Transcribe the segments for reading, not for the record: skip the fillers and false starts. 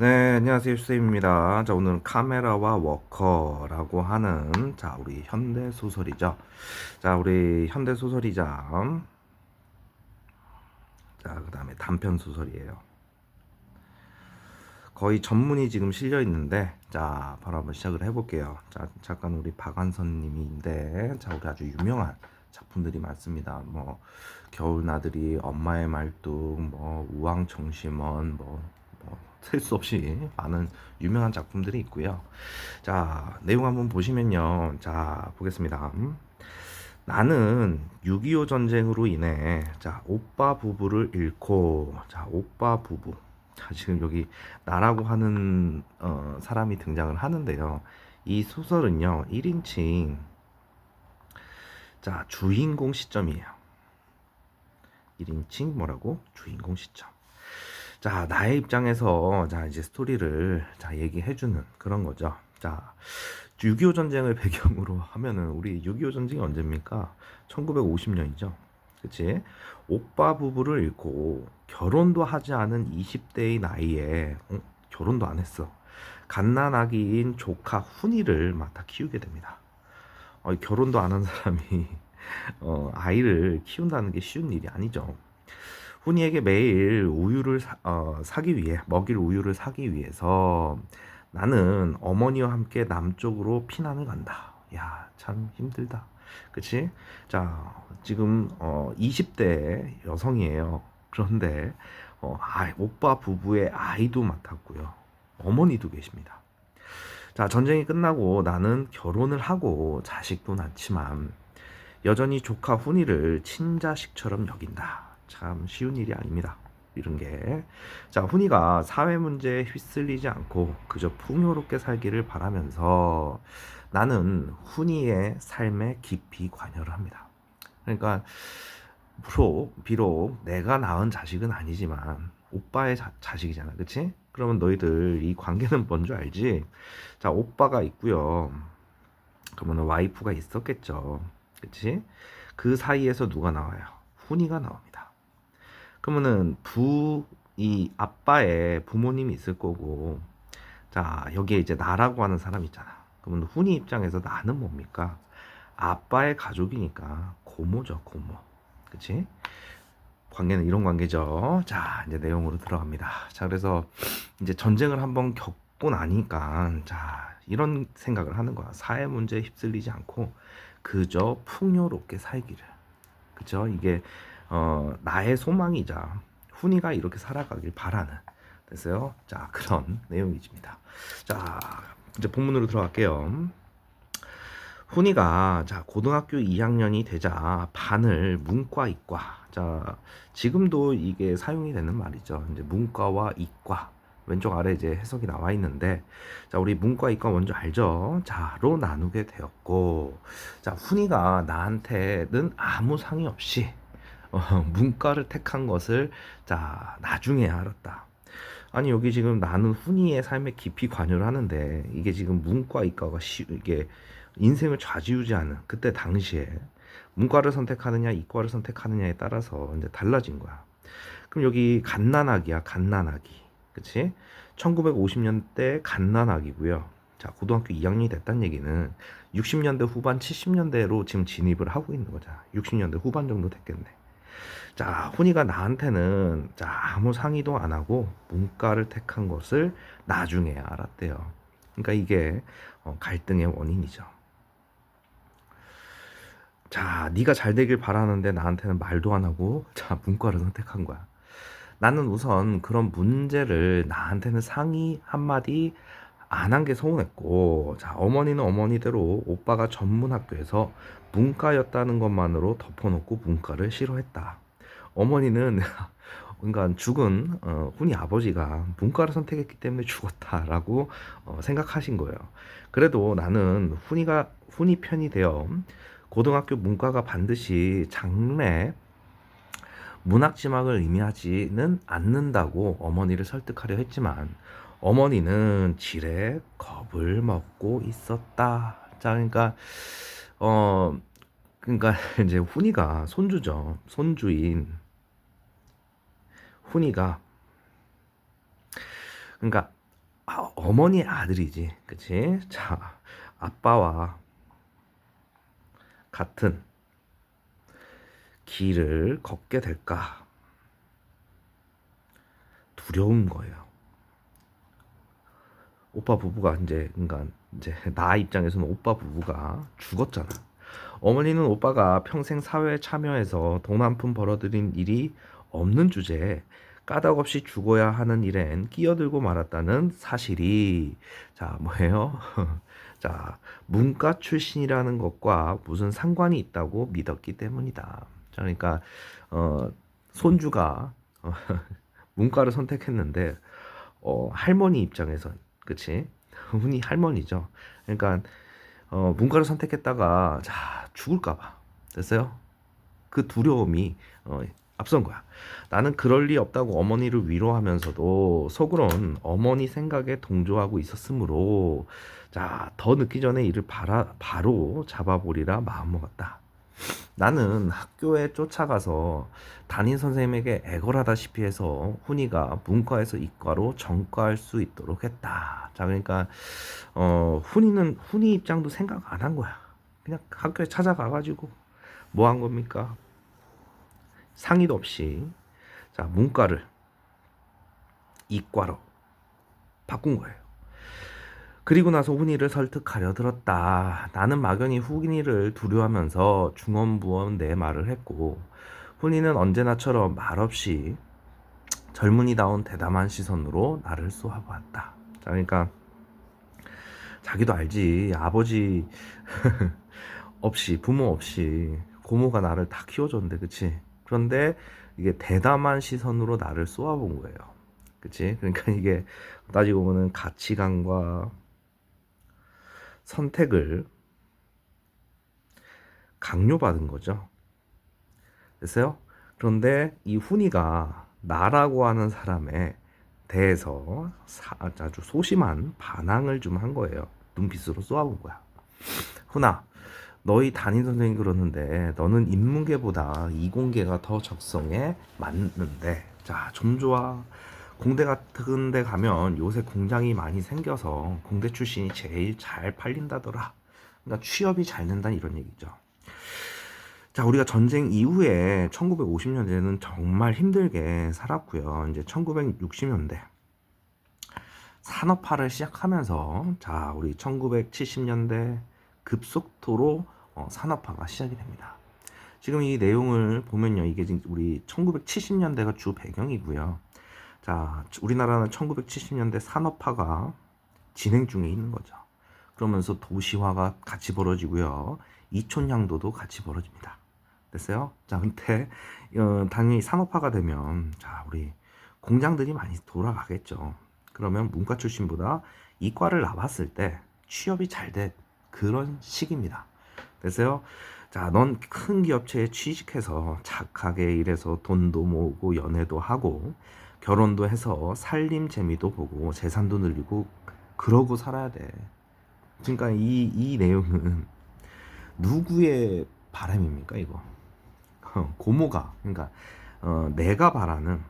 네, 안녕하세요. 슈세입니다. 자, 오늘은 카메라와 워커라고 하는, 자, 우리 현대 소설이죠. 자, 우리 현대 소설이자, 자, 그 다음에 단편 소설이에요. 거의 전문이 지금 실려 있는데, 자, 바로 한번 시작을 해볼게요. 자, 작가는 우리 박완선 님인데, 자, 우리 아주 유명한 작품들이 많습니다. 뭐, 겨울나들이, 엄마의 말뚝, 뭐, 우왕청심원, 셀 수 없이 많은 유명한 작품들이 있고요. 자, 내용 한번 보시면요. 자, 보겠습니다. 나는 6.25 전쟁으로 인해 자, 오빠 부부를 잃고 자, 오빠 부부. 자, 지금 여기 나라고 하는 사람이 등장을 하는데요. 이 소설은요. 1인칭 자, 주인공 시점이에요. 1인칭 뭐라고? 주인공 시점. 자, 나의 입장에서 자, 이제 스토리를 자, 얘기해주는 그런 거죠. 자, 6.25 전쟁을 배경으로 하면은 우리 6.25 전쟁이 언제입니까? 1950년이죠. 그치? 오빠 부부를 잃고 결혼도 하지 않은 20대의 나이에 결혼도 안 했어. 갓난아기인 조카 훈이를 맡아 키우게 됩니다. 결혼도 안 한 사람이 아이를 키운다는 게 쉬운 일이 아니죠. 훈이에게 매일 사기 위해 먹일 우유를 사기 위해서 나는 어머니와 함께 남쪽으로 피난을 간다. 야, 참 힘들다. 그치? 자, 지금 20대 여성이에요. 그런데 오빠 부부의 아이도 맡았고요. 어머니도 계십니다. 자, 전쟁이 끝나고 나는 결혼을 하고 자식도 낳지만 여전히 조카 훈이를 친자식처럼 여긴다. 참 쉬운 일이 아닙니다. 이런 게. 자, 훈이가 사회 문제에 휩쓸리지 않고 그저 풍요롭게 살기를 바라면서 나는 훈이의 삶에 깊이 관여를 합니다. 그러니까 비록 내가 낳은 자식은 아니지만 오빠의 자식이잖아. 그치? 그러면 너희들 이 관계는 뭔 줄 알지? 자, 오빠가 있고요. 그러면 와이프가 있었겠죠. 그치? 그 사이에서 누가 나와요? 훈이가 나옵니다. 그러면은 이 아빠의 부모님이 있을 거고, 자, 여기에 이제 나라고 하는 사람 있잖아. 그러면 훈이 입장에서 나는 뭡니까? 아빠의 가족이니까 고모죠, 고모. 그치? 관계는 이런 관계죠. 자, 이제 내용으로 들어갑니다. 자, 그래서 이제 전쟁을 한번 겪고 나니까, 자, 이런 생각을 하는 거야. 사회 문제에 휩쓸리지 않고 그저 풍요롭게 살기를. 그죠? 이게 나의 소망이자 훈이가 이렇게 살아가길 바라는. 됐어요? 자, 그런 내용이집니다. 자, 이제 본문으로 들어갈게요. 훈이가 자 고등학교 2학년이 되자 반을 문과 이과 자 지금도 이게 사용이 되는 말이죠. 이제 문과와 이과 왼쪽 아래 이제 해석이 나와 있는데 자 우리 문과 이과 먼저 알죠. 자로 나누게 되었고 자 훈이가 나한테는 아무 상의 없이 문과를 택한 것을 자 나중에 알았다. 아니 여기 지금 나는 훈이의 삶에 깊이 관여를 하는데 이게 지금 문과 이과가 이게 인생을 좌지우지하는 그때 당시에 문과를 선택하느냐 이과를 선택하느냐에 따라서 이제 달라진 거야. 그럼 여기 갓난아기야 갓난아기 그치? 1950년대 갓난아기고요. 자 고등학교 2학년이 됐다는 얘기는 60년대 후반 70년대로 지금 진입을 하고 있는 거잖아. 60년대 후반 정도 됐겠네. 자, 훈이가 나한테는 자, 아무 상의도 안 하고 문과를 택한 것을 나중에 알았대요. 그러니까 이게 갈등의 원인이죠. 자, 네가 잘 되길 바라는데 나한테는 말도 안 하고 자, 문과를 선택한 거야. 나는 우선 그런 문제를 나한테는 상의 한마디 안 한 게 서운했고, 자, 어머니는 어머니대로 오빠가 전문 학교에서 문과였다는 것만으로 덮어놓고 문과를 싫어했다. 어머니는 그러니까 죽은 훈이 아버지가 문과를 선택했기 때문에 죽었다라고 생각하신 거예요. 그래도 나는 훈이 편이 되어 고등학교 문과가 반드시 장래 문학 지망을 의미하지는 않는다고 어머니를 설득하려 했지만 어머니는 지레 겁을 먹고 있었다. 자, 어 그러니까 이제 훈이가 손주죠. 훈이가 그러니까 어머니의 아들이지, 그치? 자, 아빠와 같은 길을 걷게 될까? 두려운 거예요. 오빠 부부가 이제, 그러니까 이제 나 입장에서는 오빠 부부가 죽었잖아. 어머니는 오빠가 평생 사회에 참여해서 돈 한 푼 벌어들인 일이 없는 주제에 까닭없이 죽어야 하는 일엔 끼어들고 말았다는 사실이, 자, 뭐예요? 자, 문과 출신이라는 것과 무슨 상관이 있다고 믿었기 때문이다. 자, 그러니까 손주가 문과를 선택했는데 할머니 입장에선, 그치? 흔히 할머니죠. 그러니까 문과를 선택했다가 자 죽을까봐, 됐어요? 그 두려움이 앞선 거야. 나는 그럴 리 없다고 어머니를 위로하면서도 속으론 어머니 생각에 동조하고 있었으므로 자 더 늦기 전에 이를 바로 잡아보리라 마음먹었다. 나는 학교에 쫓아가서 담임 선생님에게 애걸하다시피 해서 훈이가 문과에서 이과로 전과할 수 있도록 했다. 자, 그러니까 훈이 입장도 생각 안 한 거야. 그냥 학교에 찾아가가지고 뭐 한 겁니까? 상의도 없이 자 문과를 이과로 바꾼 거예요. 그리고 나서 훈이를 설득하려 들었다. 나는 막연히 훈이를 두려워하면서 중언부언 내 말을 했고, 훈이는 언제나처럼 말없이 젊은이다운 대담한 시선으로 나를 쏘아보았다. 자, 그러니까 자기도 알지. 아버지 없이, 부모 없이 고모가 나를 다 키워줬는데, 그치? 그런데 이게 대담한 시선으로 나를 쏘아본 거예요. 그치? 그러니까 이게 따지고 보면 가치관과 선택을 강요받은 거죠. 됐어요? 그런데 이 훈이가 나라고 하는 사람에 대해서 아주 소심한 반항을 좀 한 거예요. 눈빛으로 쏘아본 거야. 훈아, 너희 담임 선생님이 그러는데 너는 인문계보다 이공계가 더 적성에 맞는데, 자, 좀 좋아. 공대 같은 데 가면 요새 공장이 많이 생겨서 공대 출신이 제일 잘 팔린다더라. 그러니까 취업이 잘 된다는 이런 얘기죠. 자, 우리가 전쟁 이후에 1950년대는 정말 힘들게 살았고요. 이제 1960년대 산업화를 시작하면서 자, 우리 1970년대 급속도로 산업화가 시작이 됩니다. 지금 이 내용을 보면요, 이게 지금 우리 1970년대가 주 배경이고요. 자, 우리나라는 1970년대 산업화가 진행 중에 있는 거죠. 그러면서 도시화가 같이 벌어지고요. 이촌향도도 같이 벌어집니다. 됐어요? 자, 근데 당연히 산업화가 되면 자, 우리 공장들이 많이 돌아가겠죠. 그러면 문과 출신보다 이과를 나왔을 때 취업이 잘 된 그런 시기입니다. 됐어요? 자, 넌 큰 기업체에 취직해서 착하게 일해서 돈도 모으고 연애도 하고 결혼도 해서 살림 재미도 보고 재산도 늘리고 그러고 살아야 돼. 그러니까 이 내용은 누구의 바람입니까, 이거? 고모가, 그러니까 내가 바라는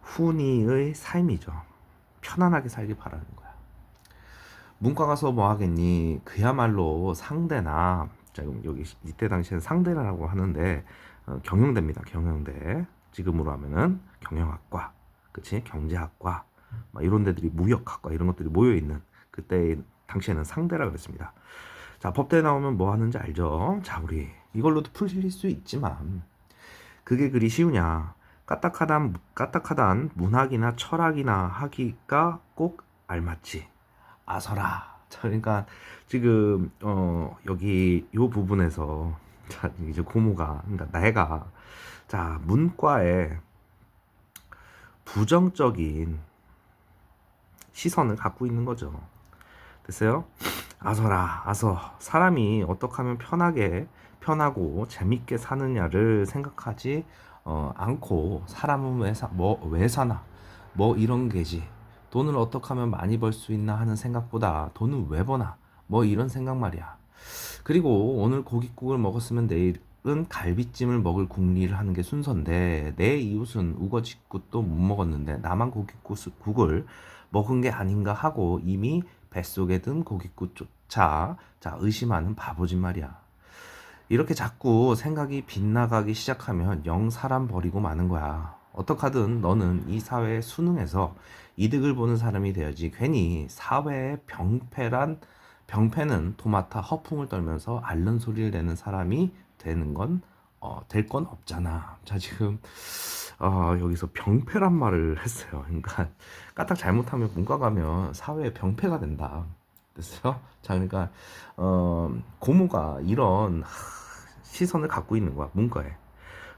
훈이의 삶이죠. 편안하게 살길 바라는 거야. 문과 가서 뭐 하겠니? 그야말로 상대나, 자, 여기 이때 당시에는 상대라고 하는데 경영대입니다. 경영대. 지금으로 하면은 경영학과, 그치? 경제학과, 막 이런 데들이 무역학과 이런 것들이 모여 있는 그때 당시에는 상대라 그랬습니다. 자, 법대에 나오면 뭐 하는지 알죠? 자, 우리 이걸로도 풀릴 수 있지만 그게 그리 쉬우냐? 까딱하단 문학이나 철학이나 하기가 꼭 알맞지. 아서라. 자, 그러니까 지금 여기 요 부분에서 자, 이제 고모가, 그러니까 내가 자, 문과에 부정적인 시선을 갖고 있는 거죠. 됐어요? 아서라, 아서. 사람이 어떻게 하면 편하고 재밌게 사느냐를 생각하지 않고 사람은 왜 사나? 뭐 이런 게지. 돈을 어떻게 하면 많이 벌 수 있나 하는 생각보다 돈은 왜 버나? 뭐 이런 생각 말이야. 그리고 오늘 고깃국을 먹었으면 내일 갈비찜을 먹을 궁리를 하는 게 순서인데 내 이웃은 우거지국도 못 먹었는데 나만 고깃국을 먹은 게 아닌가 하고 이미 뱃속에 든 고깃국조차 의심하는 바보짓 말이야. 이렇게 자꾸 생각이 빗나가기 시작하면 영 사람 버리고 마는 거야. 어떡하든 너는 이 사회에 순응해서 이득을 보는 사람이 되어야지. 괜히 사회의 병폐는 도맡아 허풍을 떨면서 앓는 소리를 내는 사람이 되는 건 될 건 없잖아. 자, 지금 여기서 병폐란 말을 했어요. 그러니까 까딱 잘못하면 문과 가면 사회의 병폐가 된다. 됐어요? 자, 그러니까 고모가 이런 시선을 갖고 있는 거야, 문과에.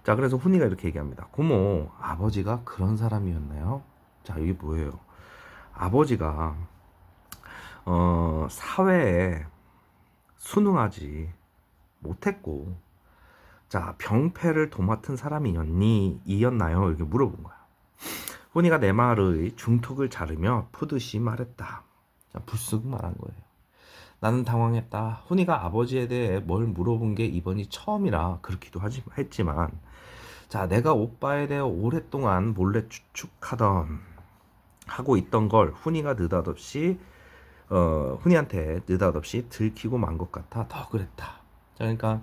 자, 그래서 훈이가 이렇게 얘기합니다. 고모, 아버지가 그런 사람이었나요? 자, 이게 뭐예요? 아버지가 사회에 순응하지 못했고, 자, 병폐를 도맡은 사람이었나요? 이렇게 물어본 거야. 훈이가 내 말의 중턱을 자르며 푸듯이 말했다. 자, 불쑥 말한 거예요. 나는 당황했다. 훈이가 아버지에 대해 뭘 물어본 게 이번이 처음이라 그렇기도 했지만, 자, 내가 오빠에 대해 오랫동안 몰래 하고 있던 걸 훈이한테 느닷없이 들키고 만 것 같아 더 그랬다. 자, 그러니까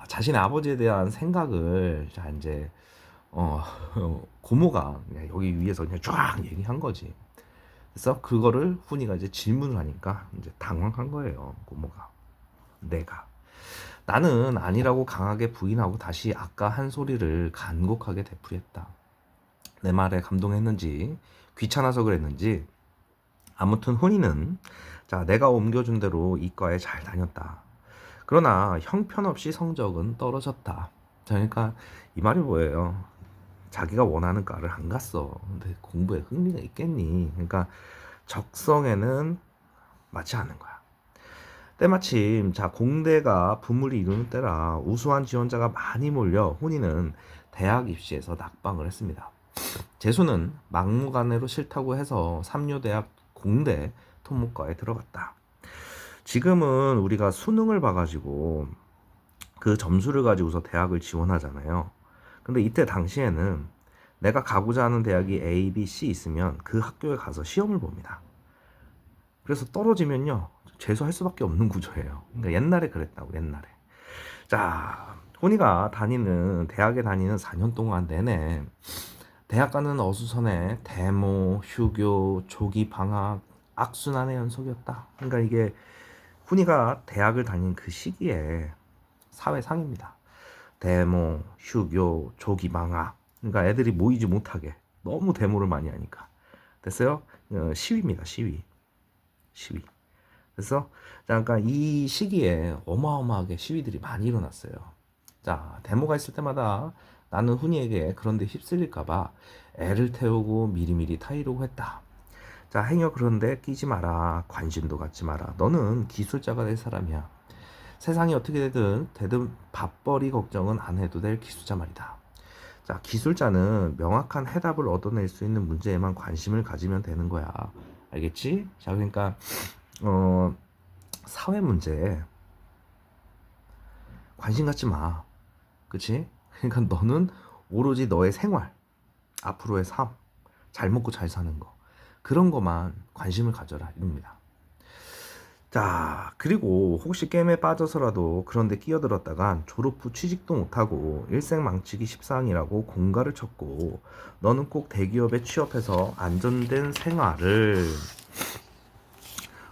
자신의 아버지에 대한 생각을 자 이제 고모가 그냥 여기 위에서 그냥 쫙 얘기한 거지. 그래서 그거를 훈이가 이제 질문을 하니까 이제 당황한 거예요. 고모가. 나는 아니라고 강하게 부인하고 다시 아까 한 소리를 간곡하게 되풀이했다. 내 말에 감동했는지 귀찮아서 그랬는지 아무튼 훈이는 자 내가 옮겨준 대로 이과에 잘 다녔다. 그러나 형편없이 성적은 떨어졌다. 그러니까 이 말이 뭐예요? 자기가 원하는 과를 안 갔어. 근데 공부에 흥미가 있겠니? 그러니까 적성에는 맞지 않는 거야. 때마침 자 공대가 분물이 이루는 때라 우수한 지원자가 많이 몰려 훈이는 대학 입시에서 낙방을 했습니다. 재수는 막무가내로 싫다고 해서 삼류대학 공대 토목과에 들어갔다. 지금은 우리가 수능을 봐가지고 그 점수를 가지고서 대학을 지원하잖아요. 근데 이때 당시에는 내가 가고자 하는 대학이 A, B, C 있으면 그 학교에 가서 시험을 봅니다. 그래서 떨어지면요 재수할 수밖에 없는 구조예요. 그러니까 옛날에 그랬다고. 옛날에. 자, 훈이가 대학에 다니는 4년 동안 내내 대학 가는 어수선에 데모, 휴교, 조기 방학, 악순환의 연속이었다. 그러니까 이게 훈이가 대학을 다닌 그 시기에 사회상입니다. 데모, 휴교, 조기 방학. 그러니까 애들이 모이지 못하게 너무 데모를 많이 하니까. 됐어요? 시위입니다. 시위. 그래서 잠깐 이 시기에 어마어마하게 시위들이 많이 일어났어요. 자, 데모가 있을 때마다 나는 훈이에게 그런데 휩쓸릴까봐 애를 태우고 미리미리 타이려고 했다. 자, 행여 그런데 끼지 마라. 관심도 갖지 마라. 너는 기술자가 될 사람이야. 세상이 어떻게 되든 밥벌이 걱정은 안 해도 될 기술자 말이다. 자, 기술자는 명확한 해답을 얻어낼 수 있는 문제에만 관심을 가지면 되는 거야. 알겠지? 자, 그러니까 사회 문제에 관심 갖지 마. 그치? 그러니까 너는 오로지 너의 생활, 앞으로의 삶, 잘 먹고 잘 사는 거 그런 거만 관심을 가져라 이겁니다. 자, 그리고 혹시 게임에 빠져서라도 그런데 끼어들었다간 졸업 후 취직도 못하고 일생 망치기 십상이라고 공가를 쳤고 너는 꼭 대기업에 취업해서 안전된 생활을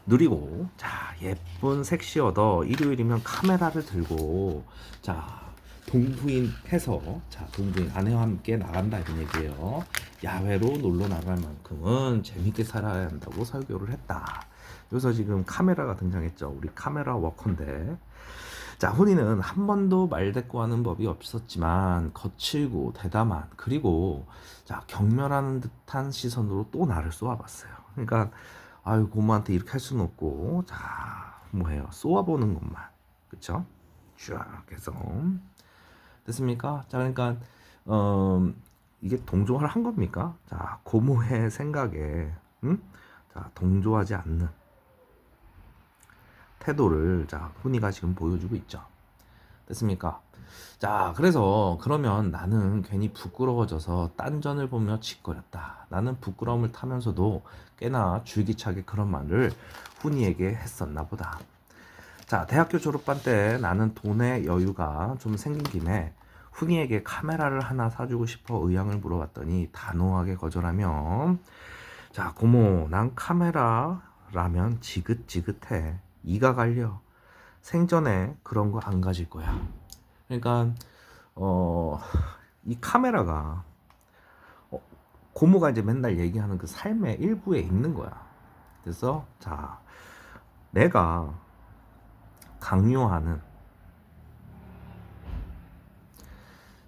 누리고 자 예쁜 섹시 얻어 일요일이면 카메라를 들고 자 동부인 해서 자 동부인 아내와 함께 나간다 이런 얘기예요. 야외로 놀러 나갈 만큼은 재밌게 살아야 한다고 설교를 했다. 여기서 지금 카메라가 등장했죠. 우리 카메라 워커인데 자 훈이는 한 번도 말대꾸하는 법이 없었지만 거칠고 대담한 그리고 자 경멸하는 듯한 시선으로 또 나를 쏘아봤어요. 그러니까 아유 고모한테 이렇게 할 수는 없고 자 뭐해요 쏘아보는 것만 그쵸 쫙 해서 됐습니까? 자 그러니까 이게 동조를 한 겁니까? 자 고모의 생각에 자 동조하지 않는 태도를 자 훈이가 지금 보여주고 있죠. 됐습니까? 자, 그래서 그러면 나는 괜히 부끄러워져서 딴전을 보며 짓거렸다. 나는 부끄러움을 타면서도 꽤나 줄기차게 그런 말을 훈이에게 했었나 보다. 자, 대학교 졸업반 때 나는 돈의 여유가 좀 생긴 김에 훈이에게 카메라를 하나 사주고 싶어 의향을 물어봤더니 단호하게 거절하며, 자, 고모, 난 카메라라면 지긋지긋해. 이가 갈려. 생전에 그런 거 안 가질 거야. 그러니까 어, 이 카메라가 어, 고모가 이제 맨날 얘기하는 그 삶의 일부에 있는 거야. 그래서 자, 내가 강요하는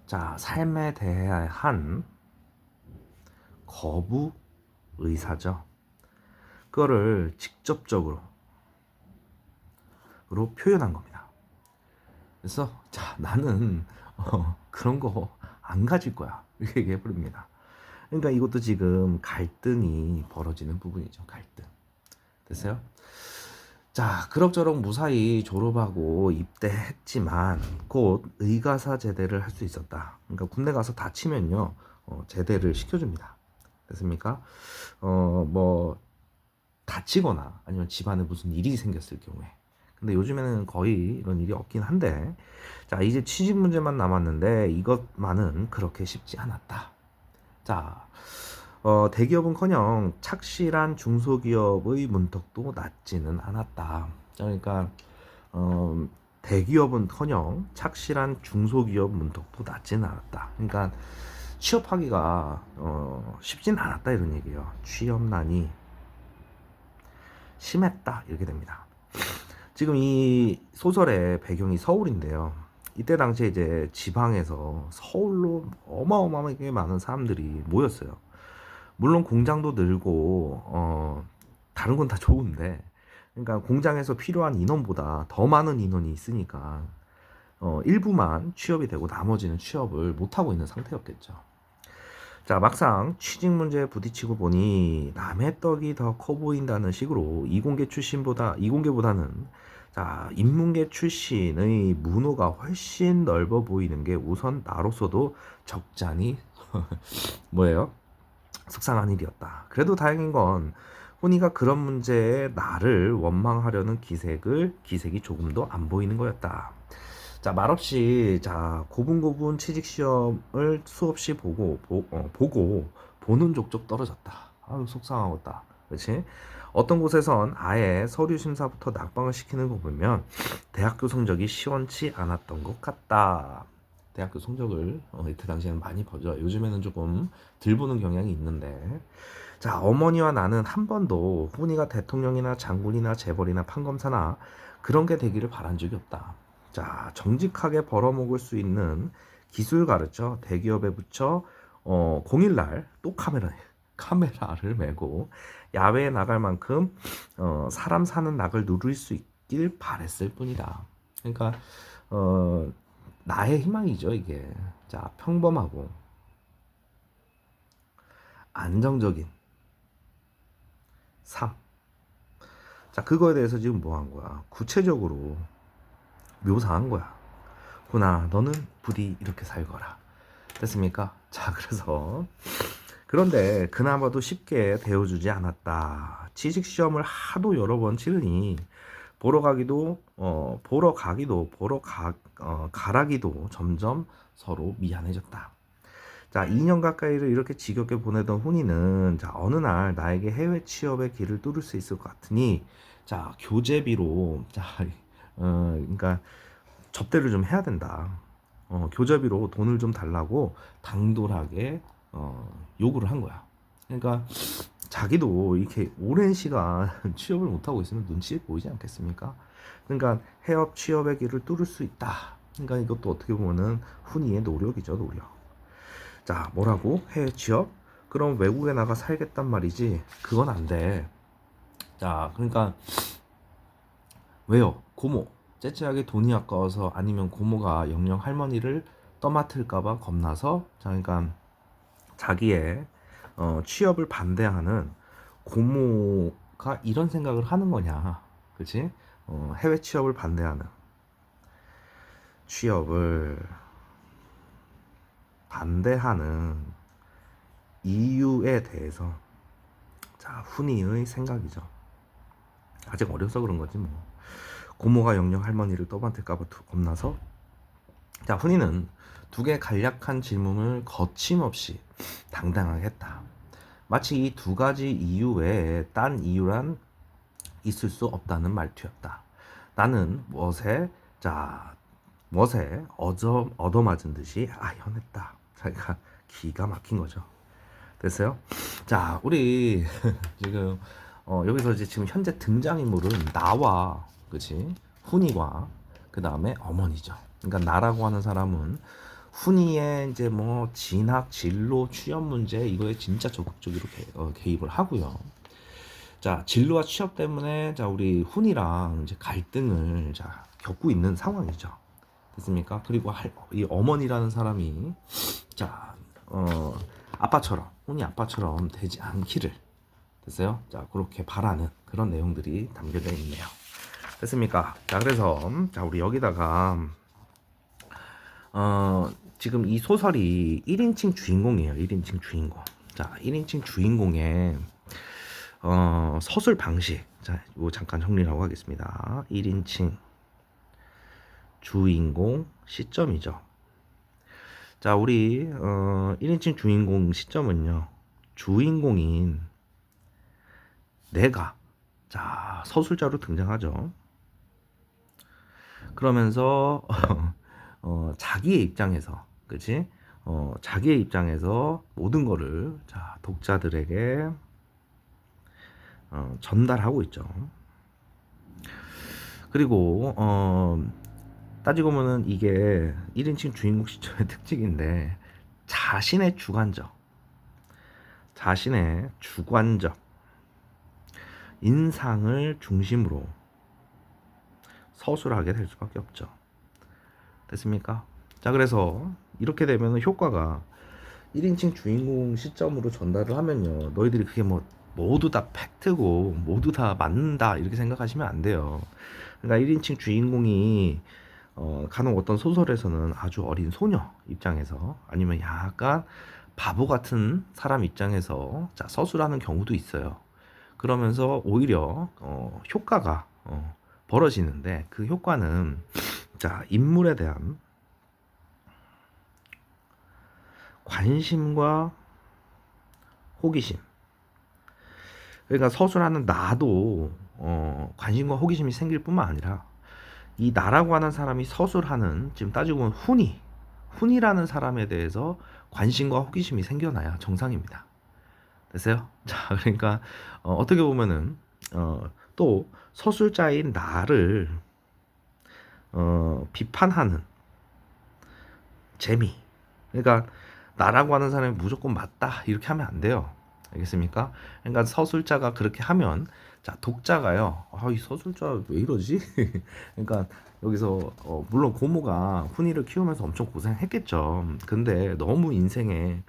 자, 삶에 대한 거부 의사죠. 그거를 직접적으로 표현한 겁니다. 그래서 자, 나는 그런 거 안 가질 거야. 이렇게 얘기해 버립니다. 그러니까 이것도 지금 갈등이 벌어지는 부분이죠. 갈등. 됐어요? 자, 그럭저럭 무사히 졸업하고 입대했지만 곧 의가사 제대를 할 수 있었다. 그러니까 군대 가서 다치면요, 제대를 시켜줍니다. 됐습니까? 뭐 다치거나 아니면 집안에 무슨 일이 생겼을 경우에. 근데 요즘에는 거의 이런 일이 없긴 한데, 자, 이제 취직 문제만 남았는데 이것만은 그렇게 쉽지 않았다. 자, 대기업은커녕 착실한 중소기업의 문턱도 낮지는 않았다. 그러니까 어, 대기업은커녕 착실한 중소기업 문턱도 낮지는 않았다. 그러니까 취업하기가 쉽진 않았다 이런 얘기예요. 취업난이 심했다 이렇게 됩니다. 지금 이 소설의 배경이 서울인데요. 이때 당시에 이제 지방에서 서울로 어마어마하게 많은 사람들이 모였어요. 물론 공장도 늘고 다른 건 다 좋은데, 그러니까 공장에서 필요한 인원보다 더 많은 인원이 있으니까 일부만 취업이 되고 나머지는 취업을 못 하고 있는 상태였겠죠. 자, 막상 취직 문제에 부딪히고 보니 남의 떡이 더 커 보인다는 식으로 이공계보다는 자, 인문계 출신의 문호가 훨씬 넓어 보이는 게 우선 나로서도 적잖이 뭐예요? 속상한 일이었다. 그래도 다행인 건 훈이가 그런 문제에 나를 원망하려는 기색이 조금도 안 보이는 거였다. 자, 말없이 자, 고분고분 취직 시험을 수없이 보고 보는 족족 떨어졌다. 아유, 속상하겠다. 그렇지? 어떤 곳에선 아예 서류 심사부터 낙방을 시키는 거 보면 대학교 성적이 시원치 않았던 것 같다. 대학교 성적을 이때 당시에는 많이 보죠. 요즘에는 조금 덜 보는 경향이 있는데, 자, 어머니와 나는 한 번도 훈이가 대통령이나 장군이나 재벌이나 판검사나 그런 게 되기를 바란 적이 없다. 자, 정직하게 벌어먹을 수 있는 기술 가르쳐 대기업에 붙여 공일날 또 카메라를 메고 야외에 나갈 만큼 사람 사는 낙을 누릴 수 있길 바랬을 뿐이다. 그러니까 나의 희망이죠, 이게. 자, 평범하고 안정적인 삶. 자, 그거에 대해서 지금 뭐 한 거야? 구체적으로 묘사한 거야. 훈아, 너는 부디 이렇게 살거라. 됐습니까? 자, 그래서 그런데 그나마도 쉽게 대어주지 않았다. 취직 시험을 하도 여러 번 치르니 가라기도 점점 서로 미안해졌다. 자, 2년 가까이를 이렇게 지겹게 보내던 훈이는 자, 어느 날 나에게 해외 취업의 길을 뚫을 수 있을 것 같으니 자, 교재비로 자, 그러니까 접대를 좀 해야 된다. 교재비로 돈을 좀 달라고 당돌하게 요구를 한 거야. 그러니까 자기도 이렇게 오랜 시간 취업을 못 하고 있으면 눈치 보이지 않겠습니까? 그러니까 해업 취업의 길을 뚫을 수 있다. 그러니까 이것도 어떻게 보면은 훈이의 노력이죠, 노력. 자, 뭐라고? 해외 취업? 그럼 외국에 나가 살겠단 말이지. 그건 안 돼. 자, 그러니까 왜요? 고모. 째째하게 돈이 아까워서 아니면 고모가 영영 할머니를 떠맡을까봐 겁나서 자, 그러니까 자기의 취업을 반대하는 고모가 이런 생각을 하는 거냐, 그렇지? 해외 취업을 반대하는 취업을 반대하는 이유에 대해서 자 훈이의 생각이죠. 아직 어려서 그런 거지 뭐. 고모가 영영 할머니를 떠받들까봐 겁나서. 자 훈이는 두 개 간략한 질문을 거침없이 당당하게 했다. 마치 이 두 가지 이유 외에 딴 이유란 있을 수 없다는 말투였다. 나는 멋에 얻어맞은 듯이 아연했다. 자기가 기가 막힌 거죠. 됐어요? 자, 우리 지금 여기서 이제 지금 현재 등장인물은 나와, 그치? 훈이와 그 다음에 어머니죠. 그러니까 나라고 하는 사람은 훈이의 이제 뭐 진학, 진로, 취업 문제 이거에 진짜 적극적으로 개입을 하고요. 자, 진로와 취업 때문에 자 우리 훈이랑 이제 갈등을 자 겪고 있는 상황이죠. 됐습니까? 그리고 이 어머니라는 사람이 자 아빠처럼 훈이 아빠처럼 되지 않기를 됐어요? 자 그렇게 바라는 그런 내용들이 담겨져 있네요. 됐습니까? 자 그래서 자 우리 여기다가 지금 이 소설이 1인칭 주인공이에요. 1인칭 주인공. 자 1인칭 주인공의 서술 방식. 자, 이거 잠깐 정리하고 하겠습니다. 1인칭 주인공 시점이죠. 자, 우리 1인칭 주인공 시점은요. 주인공인 내가 자, 서술자로 등장하죠. 그러면서 자기의 입장에서 그치? 자기의 입장에서 모든 거를 자, 독자들에게 전달하고 있죠. 그리고 따지고 보면 이게 1인칭 주인공 시점의 특징인데 자신의 주관적 인상을 중심으로 서술하게 될 수밖에 없죠. 됐습니까? 자 그래서 이렇게 되면 효과가 1인칭 주인공 시점으로 전달을 하면요 너희들이 그게 뭐 모두 다 팩트고 모두 다 맞는다 이렇게 생각하시면 안 돼요. 그러니까 1인칭 주인공이 간혹 어떤 소설에서는 아주 어린 소녀 입장에서 아니면 약간 바보 같은 사람 입장에서 자 서술하는 경우도 있어요. 그러면서 오히려 효과가 벌어지는데 그 효과는 자 인물에 대한 관심과 호기심. 그러니까 서술하는 나도 관심과 호기심이 생길 뿐만 아니라 이 나라고 하는 사람이 서술하는 지금 따지고 보면 훈이라는 사람에 대해서 관심과 호기심이 생겨나야 정상입니다. 됐어요? 자 그러니까 어떻게 보면은 또 서술자인 나를 비판하는 재미. 그러니까 나라고 하는 사람이 무조건 맞다 이렇게 하면 안 돼요. 알겠습니까? 그러니까 서술자가 그렇게 하면 자 독자가요. 이 서술자 왜 이러지? 그러니까 여기서 물론 고모가 훈이를 키우면서 엄청 고생했겠죠. 근데 너무 인생에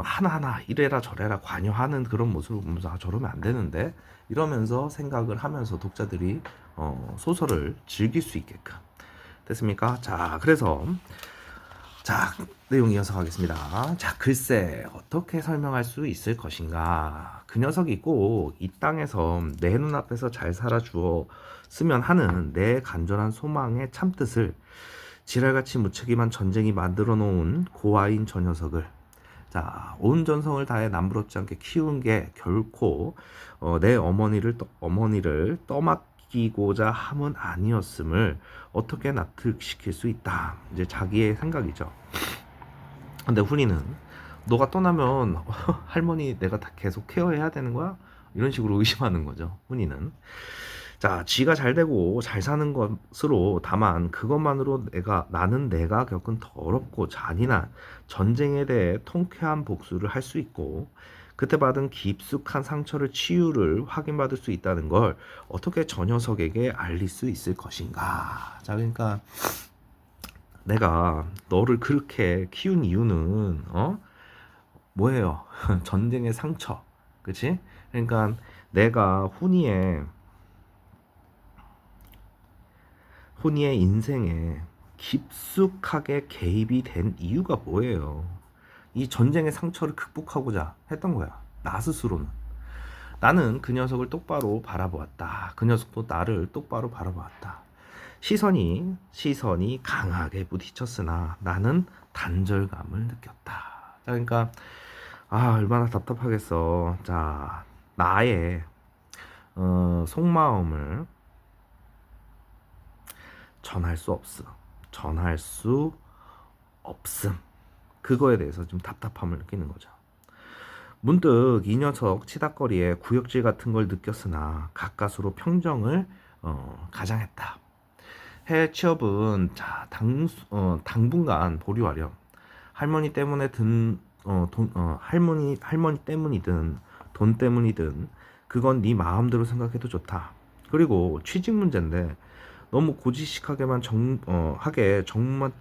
하나하나 이래라 저래라 관여하는 그런 모습을 보면서 저러면 안 되는데 이러면서 생각을 하면서 독자들이 소설을 즐길 수 있게끔 됐습니까? 자 그래서 자 내용 이어서 가겠습니다. 자 글쎄 어떻게 설명할 수 있을 것인가. 그 녀석이 꼭 이 땅에서 내 눈앞에서 잘 살아주었으면 하는 내 간절한 소망의 참뜻을 지랄같이 무책임한 전쟁이 만들어 놓은 고아인 저 녀석을 자, 온 전성을 다해 남부럽지 않게 키운 게 결코 내 어머니를 떠맡기고자 함은 아니었음을 어떻게 납득시킬 수 있다. 이제 자기의 생각이죠. 근데 훈이는 너가 떠나면 할머니 내가 다 계속 케어해야 되는 거야? 이런 식으로 의심하는 거죠. 훈이는. 자, 지가 잘 되고 잘 사는 것으로 다만 그것만으로 나는 내가 겪은 더럽고 잔인한 전쟁에 대해 통쾌한 복수를 할 수 있고 그때 받은 깊숙한 상처를 치유를 확인받을 수 있다는 걸 어떻게 저 녀석에게 알릴 수 있을 것인가. 자, 그러니까 내가 너를 그렇게 키운 이유는 뭐예요? 전쟁의 상처. 그치? 그러니까 내가 훈이의 인생에 깊숙하게 개입이 된 이유가 뭐예요? 이 전쟁의 상처를 극복하고자 했던 거야. 나 스스로는. 나는 그 녀석을 똑바로 바라보았다. 그 녀석도 나를 똑바로 바라보았다. 시선이 강하게 부딪혔으나 나는 단절감을 느꼈다. 자, 그러니까 얼마나 답답하겠어. 자, 나의 속마음을 전할 수 없음. 그거에 대해서 좀 답답함을 느끼는 거죠. 문득 이 녀석 치닥거리에 구역질 같은 걸 느꼈으나 가까스로 평정을 가장했다. 해외 취업은 당분간 보류하렴. 할머니 때문에 할머니 때문이든 돈 때문이든 그건 네 마음대로 생각해도 좋다. 그리고 취직 문제인데 너무 고지식하게만 정만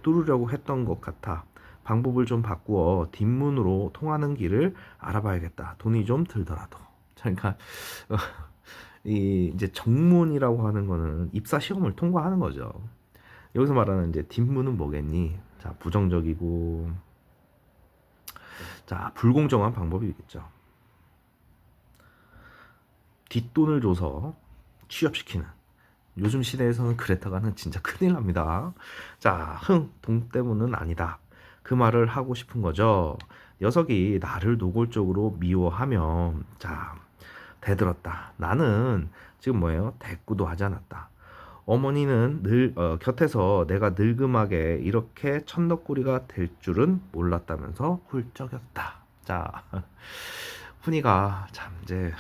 뚫으려고 했던 것 같아. 방법을 좀 바꾸어 뒷문으로 통하는 길을 알아봐야겠다. 돈이 좀 들더라도. 그러니까 이제 정문이라고 하는 거는 입사 시험을 통과하는 거죠. 여기서 말하는 이제 뒷문은 뭐겠니? 자, 부정적이고 자, 불공정한 방법이겠죠. 뒷돈을 줘서 취업시키는. 요즘 시대에서는 그랬다가는 진짜 큰일 납니다. 자, 돈 때문은 아니다. 그 말을 하고 싶은 거죠. 녀석이 나를 노골적으로 미워하면 자, 대들었다. 나는 지금 뭐예요? 대꾸도 하지 않았다. 어머니는 곁에서 내가 늙음하게 이렇게 천덕꾸리가 될 줄은 몰랐다면서 훌쩍였다. 자, 훈이가 참 이제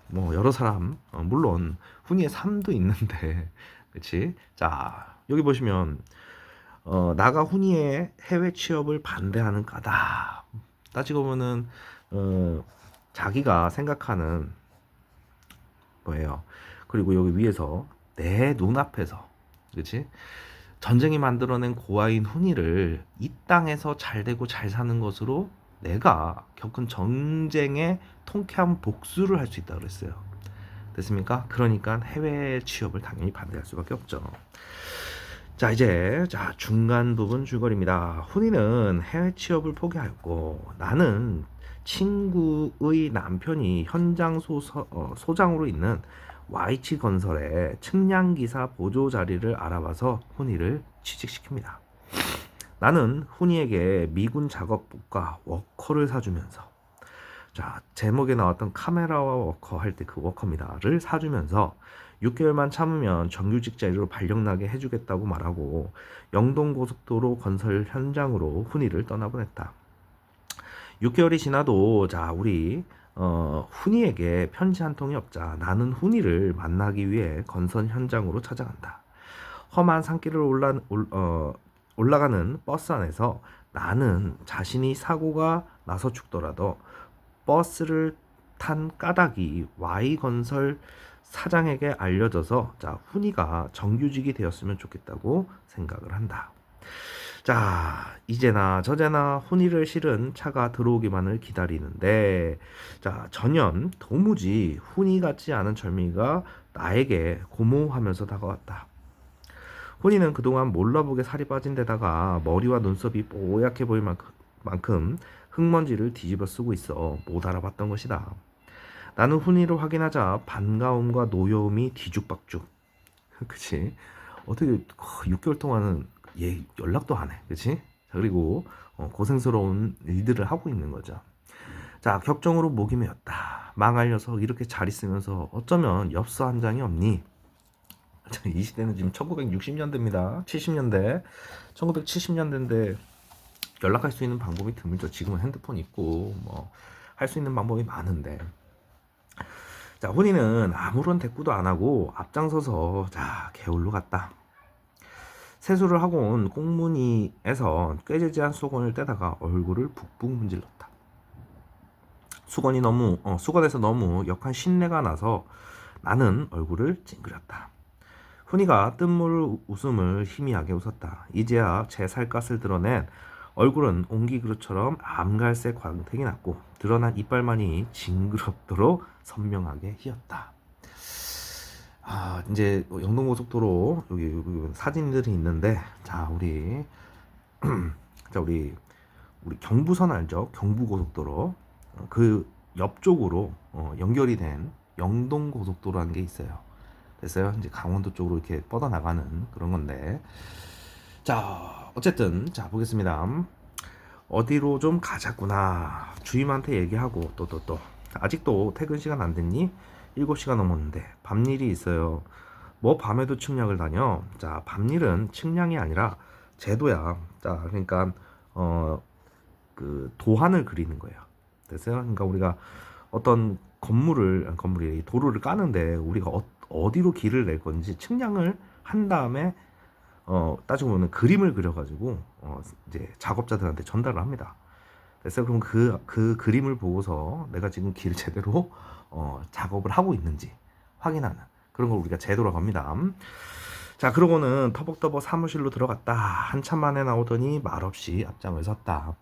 뭐 여러 사람 물론 훈이의 삶도 있는데 그치? 자, 여기 보시면 나가 훈이의 해외 취업을 반대하는 까다. 따지고 보면은 자기가 생각하는 뭐예요. 그리고 여기 위에서 내 눈앞에서 그치? 전쟁이 만들어낸 고아인 훈이를 이 땅에서 잘 되고 잘 사는 것으로 내가 겪은 전쟁의 통쾌한 복수를 할 수 있다 그랬어요. 됐습니까? 그러니까 해외 취업을 당연히 반대할 수밖에 없죠. 자, 이제 중간 부분 줄거리입니다. 훈이는 해외 취업을 포기하였고 나는 친구의 남편이 현장 소장으로 있는 YH건설의 측량기사 보조 자리를 알아봐서 훈이를 취직시킵니다. 나는 훈이에게 미군 작업복과 워커를 사주면서 자, 제목에 나왔던 카메라와 워커 할 때 그 워커입니다를 사주면서 6개월만 참으면 정규직 자리로 발령나게 해주겠다고 말하고 영동고속도로 건설 현장으로 훈이를 떠나보냈다. 6개월이 지나도 자, 우리 훈이에게 편지 한 통이 없자 나는 훈이를 만나기 위해 건설 현장으로 찾아간다. 험한 산길을 올라가는 버스 안에서 나는 자신이 사고가 나서 죽더라도 버스를 탄 까닭이 Y건설 사장에게 알려져서 자, 훈이가 정규직이 되었으면 좋겠다고 생각을 한다. 자, 이제나 저제나 훈이를 실은 차가 들어오기만을 기다리는데 자, 전혀 도무지 훈이 같지 않은 젊이가 나에게 고모하면서 다가왔다. 훈이는 그동안 몰라보게 살이 빠진 데다가 머리와 눈썹이 뽀얗게 보일 만큼 흙먼지를 뒤집어 쓰고 있어 못 알아봤던 것이다. 나는 훈이를 확인하자 반가움과 노여움이 뒤죽박죽. 그치? 어떻게 6개월 동안은 얘 연락도 안 해. 그치? 자, 그리고 고생스러운 일들을 하고 있는 거죠. 자, 격정으로 목이 메었다. 망할 녀석 이렇게 잘 있으면서 어쩌면 엽서 한 장이 없니? 이 시대는 지금 1960년대입니다. 70년대. 1970년대인데 연락할 수 있는 방법이 드물죠. 지금은 핸드폰 있고 뭐 할 수 있는 방법이 많은데. 자, 훈이는 아무런 대꾸도 안 하고 앞장서서 자, 개울로 갔다. 세수를 하고 온 꽁무니에서 꾀지지한 수건을 떼다가 얼굴을 북북 문질렀다. 수건에서 너무 역한 신내가 나서 나는 얼굴을 찡그렸다. 훈이가 뜬물 웃음을 희미하게 웃었다. 이제야 제 살갗을 드러낸 얼굴은 옹기그릇처럼 암갈색 광택이 났고 드러난 이빨만이 징그럽도록 선명하게 휘었다. 이제 영동고속도로 여기 사진들이 있는데, 자, 자, 우리 경부선 알죠? 경부고속도로. 그 옆쪽으로 연결이 된 영동고속도로라는 게 있어요. 됐어요? 이제 강원도 쪽으로 이렇게 뻗어나가는 그런 건데. 자, 어쨌든, 자, 보겠습니다. 어디로 좀 가자꾸나. 주임한테 얘기하고, 또. 아직도 퇴근 시간 안 됐니? 7시가 넘었는데, 밤일이 있어요. 뭐 밤에도 측량을 다녀? 자, 밤일은 측량이 아니라 제도야. 자, 그러니까, 그 도안을 그리는 거예요. 됐어요? 그러니까 우리가 어떤 건물이 도로를 까는데 우리가 어디로 길을 낼 건지 측량을 한 다음에 따지고 보면 그림을 그려가지고 이제 작업자들한테 전달을 합니다. 됐어요? 그럼 그 그림을 보고서 내가 지금 길 제대로 작업을 하고 있는지 확인하는 그런 걸 우리가 제도라고 합니다. 자, 그러고는 터벅터벅 사무실로 들어갔다. 한참 만에 나오더니 말없이 앞장을 섰다.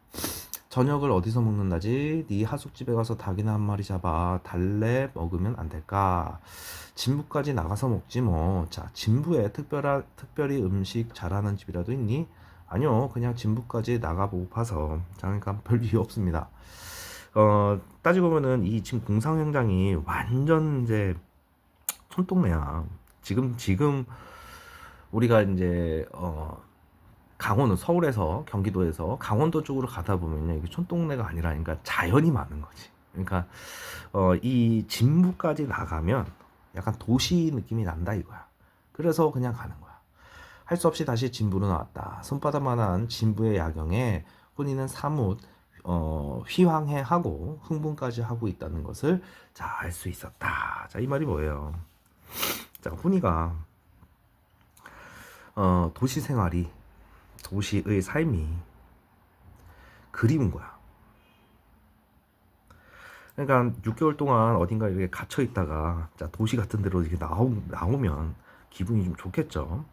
저녁을 어디서 먹는다지? 네 하숙집에 가서 닭이나 한 마리 잡아 달래 먹으면 안 될까? 진부까지 나가서 먹지 뭐. 자, 진부에 특별히 음식 잘하는 집이라도 있니? 아니요, 그냥 진부까지 나가보고파서. 자, 그러니까 별 이유 없습니다. 따지고 보면은 이 지금 공상 현장이 완전 이제 촌동네야. 지금 우리가 이제 강원도 서울에서 경기도에서 강원도 쪽으로 가다 보면요, 이게 촌동네가 아니라 그러니까 자연이 많은 거지. 그러니까 이 진부까지 나가면 약간 도시 느낌이 난다 이거야. 그래서 그냥 가는 거야. 할 수 없이 다시 진부로 나왔다. 손바닥만한 진부의 야경에 훈이는 사뭇 휘황해하고 흥분까지 하고 있다는 것을 자 알 수 있었다. 자, 이 말이 뭐예요? 자, 훈이가 도시 생활이 도시의 삶이 그리운 거야. 그러니까 6개월 동안 어딘가 이렇게 갇혀 있다가 자 도시 같은 데로 이렇게 나오면 기분이 좀 좋겠죠.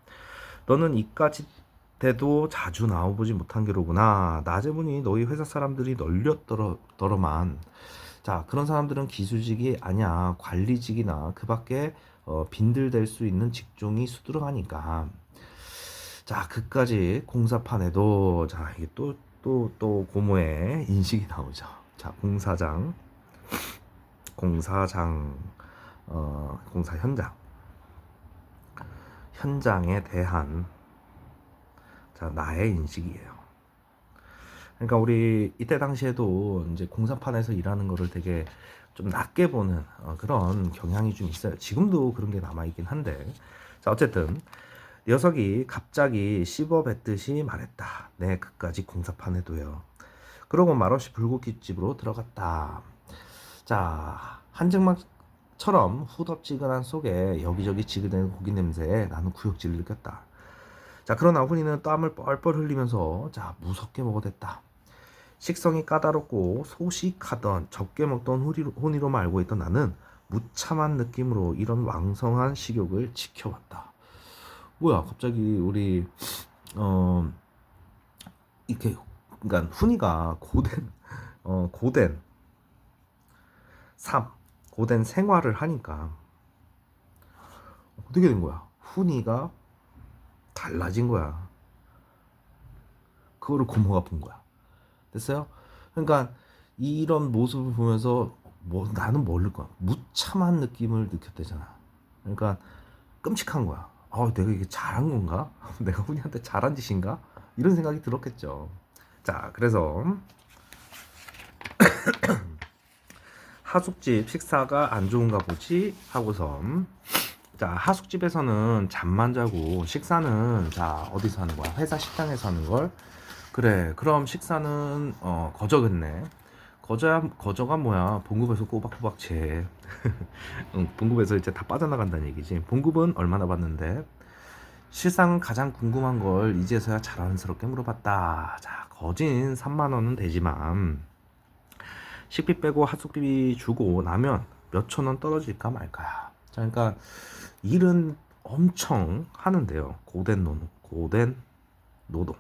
너는 이까지 돼도 자주 나와보지 못한 게로구나. 낮에 보니 너희 회사 사람들이 널렸더러만. 자, 그런 사람들은 기술직이 아니야. 관리직이나 그 밖에 빈들댈 수 있는 직종이 수두룩하니까. 자, 그까지 공사판에도 자 이게 또 고모의 인식이 나오죠. 자, 공사장, 공사 현장에 대한 자 나의 인식이에요. 그러니까 우리 이때 당시에도 이제 공사판에서 일하는 거를 되게 좀 낮게 보는 그런 경향이 좀 있어요. 지금도 그런 게 남아 있긴 한데, 자, 어쨌든 녀석이 갑자기 씹어뱉듯이 말했다. 네, 그까지 공사판에 둬요. 그러고 말없이 불고기집으로 들어갔다. 자, 한증막처럼 후덥지근한 속에 여기저기 지그대는 고기 냄새에 나는 구역질을 느꼈다. 자, 그러나 훈이는 땀을 뻘뻘 흘리면서 자 무섭게 먹어댔다. 식성이 까다롭고 소식하던 적게 먹던 훈이로만 알고 있던 나는 무참한 느낌으로 이런 왕성한 식욕을 지켜왔다. 뭐야, 갑자기 우리 어 이렇게 그러니까 훈이가 고된 삶, 고된 생활을 하니까 어떻게 된 거야? 훈이가 달라진 거야. 그거를 고모가 본 거야. 됐어요? 그러니까 이런 모습을 보면서 나는 모를 거야. 무참한 느낌을 느꼈대잖아. 그러니까 끔찍한 거야. 내가 이게 잘한 건가? 내가 훈이한테 잘한 짓인가? 이런 생각이 들었겠죠. 자, 그래서 하숙집 식사가 안 좋은가 보지 하고선 자, 하숙집에서는 잠만 자고 식사는 자 어디서 하는 거야? 회사 식당에서 하는 걸. 그래, 그럼 식사는 거저겠네. 거저가 뭐야? 봉급에서 꼬박꼬박 채. 응, 봉급에서 이제 다 빠져나간다는 얘기지. 봉급은 얼마나 받는데? 실상 가장 궁금한 걸 이제서야 자랑스럽게 물어봤다. 자, 거진 3만 원은 되지만 식비 빼고 하숙비 주고 나면 몇천 원 떨어질까 말까야. 자, 그러니까 일은 엄청 하는데요. 고된 노동을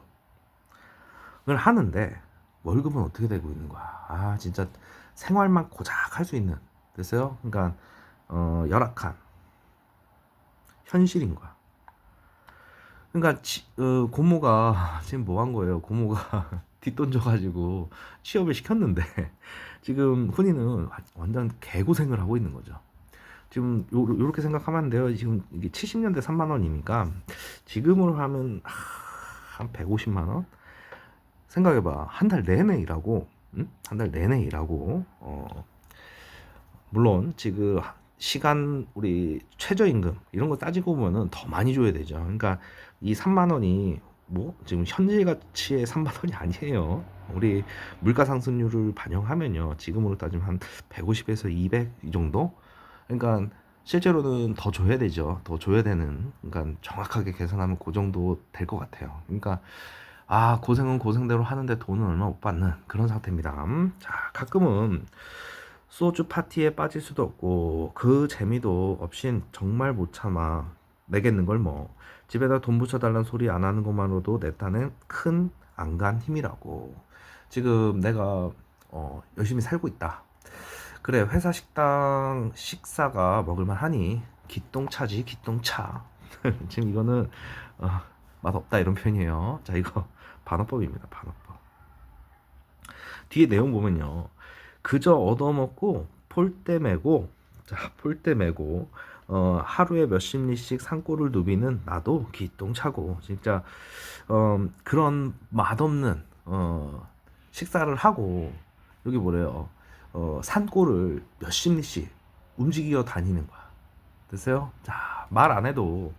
하는데 월급은 어떻게 되고 있는 거야? 진짜 생활만 고작 할 수 있는. 됐어요? 그러니까 열악한 현실인 거야. 그러니까 고모가 지금 뭐 한 거예요? 고모가 뒷돈 줘가지고 취업을 시켰는데 지금 훈이는 완전 개고생을 하고 있는 거죠. 지금 요렇게 생각하면 안 돼요. 지금 이게 70년대 3만 원이니까 지금으로 하면 한 150만 원? 생각해봐. 한 달 내내 일하고, 응? 한 달 내내 일하고, 물론 지금 시간 우리 최저임금 이런 거 따지고 보면은 더 많이 줘야 되죠. 그러니까 이 3만 원이 뭐 지금 현재 가치의 3만 원이 아니에요. 우리 물가 상승률을 반영하면요. 지금으로 따지면 한 150에서 200 이 정도? 그러니까 실제로는 더 줘야 되죠. 더 줘야 되는. 그러니까 정확하게 계산하면 그 정도 될 것 같아요. 그러니까 고생은 고생대로 하는데 돈은 얼마 못 받는 그런 상태입니다. 자, 가끔은 소주 파티에 빠질 수도 없고 그 재미도 없인 정말 못 참아 내겠는 걸 뭐 집에다 돈 붙여달라는 소리 안 하는 것만으로도 내 딴엔 큰 안간 힘이라고. 지금 내가 열심히 살고 있다. 그래, 회사 식당 식사가 먹을만 하니 기똥차지 기똥차. 지금 이거는 맛없다 이런 표현이에요. 자, 이거 반어법입니다. 반어법. 뒤에 내용 보면요. 그저 얻어먹고 폴대 메고, 자, 폴대 메고 하루에 몇십 리씩 산골을 누비는 나도 기똥차고. 진짜 그런 맛없는 식사를 하고 여기 뭐래요? 산골을 몇십 리씩 움직여 다니는 거야. 됐어요? 자, 말 안 해도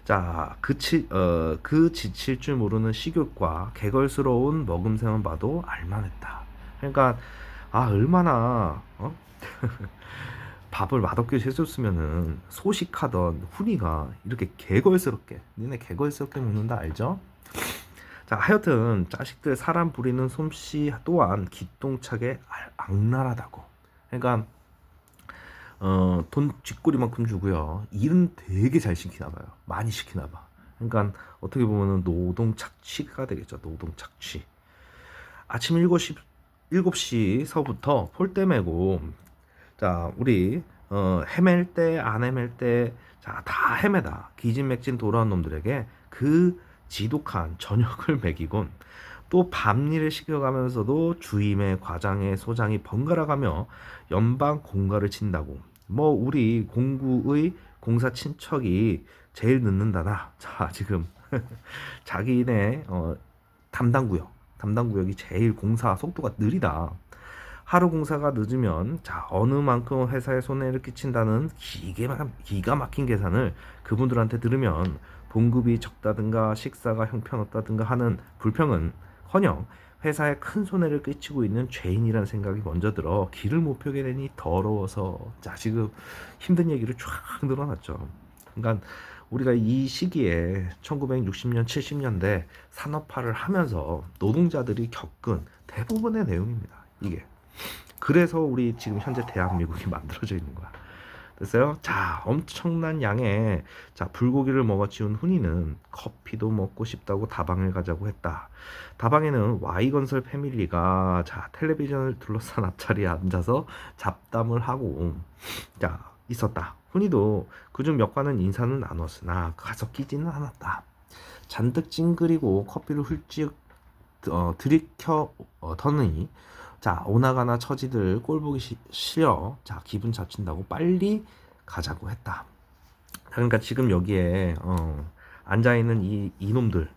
자, 그 지칠 줄 모르는 식욕과 개걸스러운 먹음새만 봐도 알만했다. 그러니까 얼마나 밥을 맛없게 해줬으면은 소식하던 훈이가 이렇게 개걸스럽게 니네 개걸스럽게 먹는다 알죠? 자, 하여튼 자식들 사람 부리는 솜씨 또한 기똥차게 악랄하다고. 그러니까 돈 쥐꼬리만큼 주고요. 일은 되게 잘 시키나 봐요. 많이 시키나 봐. 그러니까 어떻게 보면은 노동 착취가 되겠죠. 노동 착취. 아침 7시서부터 폴대 메고 자, 우리 헤맬 때 안 헤맬 때 자, 다 헤매다 기진맥진 돌아온 놈들에게 그 지독한 저녁을 먹이곤 또 밤일을 시켜가면서도 주임의 과장의 소장이 번갈아가며 연방 공가를 친다고. 뭐 우리 공구의 공사 친척이 제일 늦는다나. 자, 지금 자기네 담당 구역이 제일 공사 속도가 느리다. 하루 공사가 늦으면 자, 어느 만큼 회사에 손해를 끼친다는 기가 막힌 계산을 그분들한테 들으면 봉급이 적다든가 식사가 형편없다든가 하는 불평은 커녕 회사에 큰 손해를 끼치고 있는 죄인이라는 생각이 먼저 들어 길을 못 펴게 되니 더러워서. 자, 지금 힘든 얘기를 쫙 늘어놨죠. 그러니까 우리가 이 시기에 1960년 70년대 산업화를 하면서 노동자들이 겪은 대부분의 내용입니다. 이게 그래서 우리 지금 현재 대한민국이 만들어져 있는 거야. 됐어요? 자, 엄청난 양의 자, 불고기를 먹어치운 훈이는 커피도 먹고 싶다고 다방을 가자고 했다. 다방에는 Y건설 패밀리가 자, 텔레비전을 둘러싼 앞자리에 앉아서 잡담을 하고 자, 있었다. 훈이도 그중 몇 관은 인사는 나눴으나 가서 끼지는 않았다. 잔뜩 찡그리고 커피를 훌쩍 들이켜 더니 자, 오나가나 처지들 꼴보기 싫어. 자, 기분 잡친다고 빨리 가자고 했다. 그러니까 지금 여기에 앉아있는 이놈들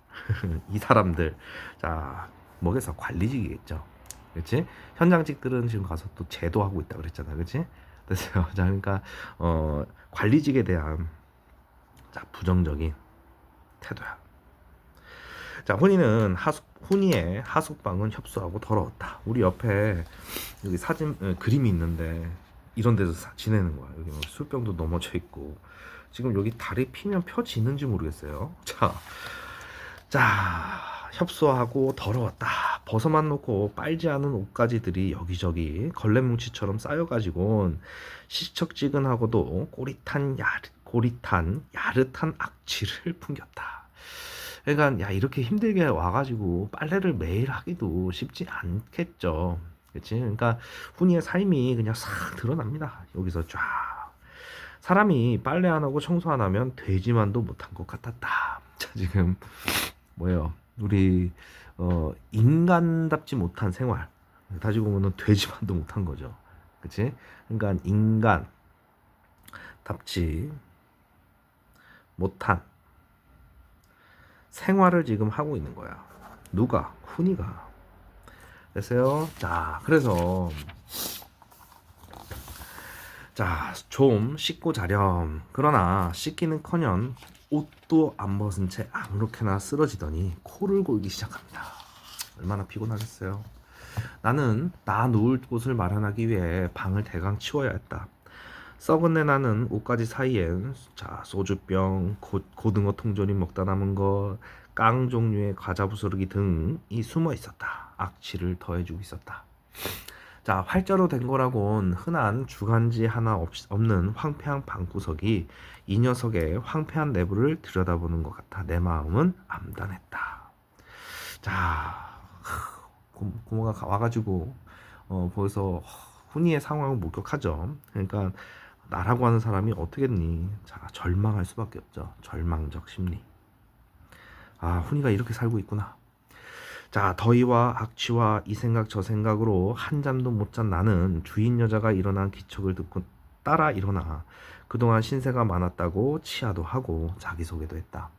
이 사람들 자, 뭐겠어? 관리직이겠죠. 그렇지? 현장직들은 지금 가서 또 제도하고 있다 그랬잖아. 그렇지? 됐어요. 자, 그러니까 관리직에 대한 자, 부정적인 태도야. 자, 훈이의 하숙방은 협소하고 더러웠다. 우리 옆에 여기 사진 그림이 있는데 이런 데서 지내는 거야. 여기 뭐 술병도 넘어져 있고 지금 여기 다리 피면 펴지는지 모르겠어요. 자, 협소하고 더러웠다. 벗어만 놓고 빨지 않은 옷가지들이 여기저기 걸레뭉치처럼 쌓여가지고 시척지근하고도 꼬릿한 야릇한 악취를 풍겼다. 그러니까 이렇게 힘들게 와가지고 빨래를 매일 하기도 쉽지 않겠죠. 그렇지? 그러니까 훈이의 삶이 그냥 싹 드러납니다. 여기서 쫙. 사람이 빨래 안 하고 청소 안 하면 돼지만도 못한 것 같았다. 자, 지금 뭐예요? 우리 인간답지 못한 생활. 다시 보면은 돼지만도 못한 거죠. 그치? 그러니까 인간답지 못한 생활을 지금 하고 있는 거야. 누가? 훈이가. 됐어요? 자, 그래서 자, 좀 씻고 자렴. 그러나 씻기는커녕 옷도 안 벗은 채 아무렇게나 쓰러지더니 코를 골기 시작합니다. 얼마나 피곤하겠어요. 나는 나 누울 곳을 마련하기 위해 방을 대강 치워야 했다. 썩은 내 나는 옷가지 사이엔 자, 소주병, 고등어 통조림 먹다 남은 것, 깡 종류의 과자 부스러기 등이 숨어 있었다. 악취를 더해주고 있었다. 자, 활자로 된 거라곤 흔한 주간지 하나 없는 황폐한 방구석이 이 녀석의 황폐한 내부를 들여다보는 것 같아 내 마음은 암담했다. 자, 고모가 와가지고 거기서 훈이의 상황을 목격하죠. 그러니까 나라고 하는 사람이 어떻겠니? 자, 절망할 수밖에 없죠. 절망적 심리. 아, 훈이가 이렇게 살고 있구나. 자, 더위와 악취와 이 생각 저 생각으로 한잠도 못 잔 나는 주인 여자가 일어난 기척을 듣고 따라 일어나 그동안 신세가 많았다고 치하도 하고 자기소개도 했다.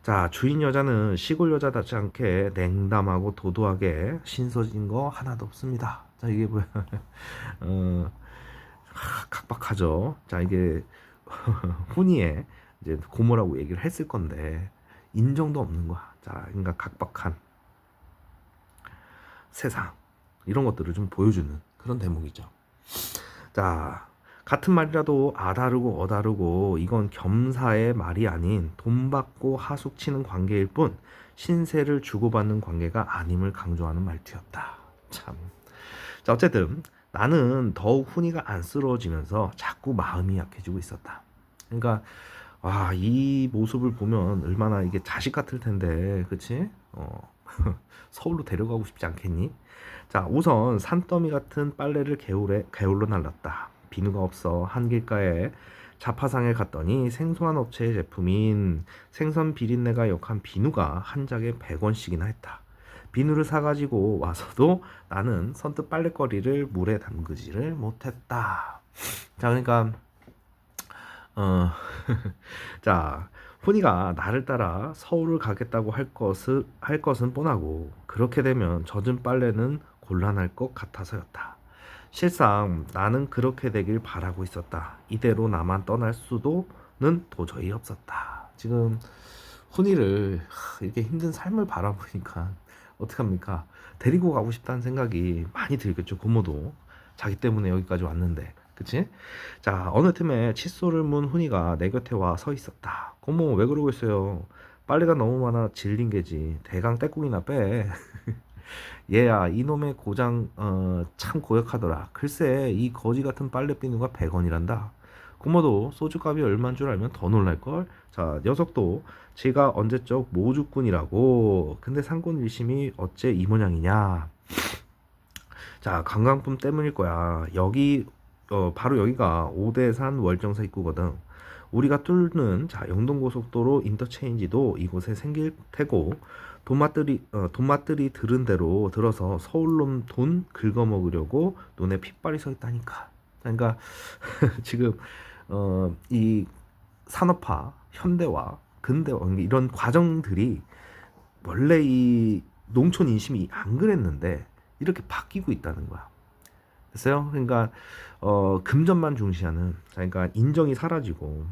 자, 주인 여자는 시골 여자답지 않게 냉담하고 도도하게 신서진 거 하나도 없습니다. 자, 이게 뭐야? 각박하죠. 자, 이게 훈이의 이제 고모라고 얘기를 했을 건데 인정도 없는 거야. 자, 그러니까 각박한 세상 이런 것들을 좀 보여주는 그런 대목이죠. 자, 같은 말이라도 아다르고 어다르고 이건 겸사의 말이 아닌 돈 받고 하숙치는 관계일 뿐 신세를 주고받는 관계가 아님을 강조하는 말투였다. 참. 자, 어쨌든 나는 더욱 훈이가 안쓰러워지면서 자꾸 마음이 약해지고 있었다. 그러니까 와, 이 모습을 보면 얼마나 이게 자식 같을 텐데, 그치? 서울로 데려가고 싶지 않겠니? 자, 우선 산더미 같은 빨래를 개울로 날랐다. 비누가 없어 한길가에 자파상에 갔더니 생소한 업체의 제품인 생선 비린내가 역한 비누가 한 장에 100원씩이나 했다. 비누를 사가지고 와서도 나는 선뜻 빨래거리를 물에 담그지를 못했다. 자, 그러니까 자, 훈이가 나를 따라 서울을 가겠다고 할 것은 뻔하고 그렇게 되면 젖은 빨래는 곤란할 것 같아서였다. 실상 나는 그렇게 되길 바라고 있었다. 이대로 나만 떠날 수도는 도저히 없었다. 지금 훈이를 이렇게 힘든 삶을 바라보니까 어떡합니까? 데리고 가고 싶다는 생각이 많이 들겠죠. 고모도 자기 때문에 여기까지 왔는데, 그치? 자, 어느 틈에 칫솔을 문 훈이가 내 곁에 와 서 있었다. 고모 왜 그러고 있어요? 빨래가 너무 많아 질린 게지. 대강 떼국이나 빼. 얘야, 이놈의 고장 참 고역하더라. 글쎄 이 거지 같은 빨래 비누가 100원이란다. 고모도 소주값이 얼마인 줄 알면 더 놀랄걸. 자, 녀석도 제가 언제적 모주꾼이라고. 근데 상권 일심이 어째 이 모양이냐. 자, 관광품 때문일 거야. 여기 바로 여기가 오대산 월정사 입구거든. 우리가 뚫는 자, 영동고속도로 인터체인지도 이곳에 생길 테고 돈맛들이 들은 대로 들어서 서울놈 돈 긁어먹으려고 눈에 핏발이 서 있다니까. 그러니까 지금 이 산업화, 현대화, 근대화 이런 과정들이 원래 이 농촌 인심이 안 그랬는데 이렇게 바뀌고 있다는 거야. 됐어요? 그러니까 금전만 중시하는, 그러니까 인정이 사라지고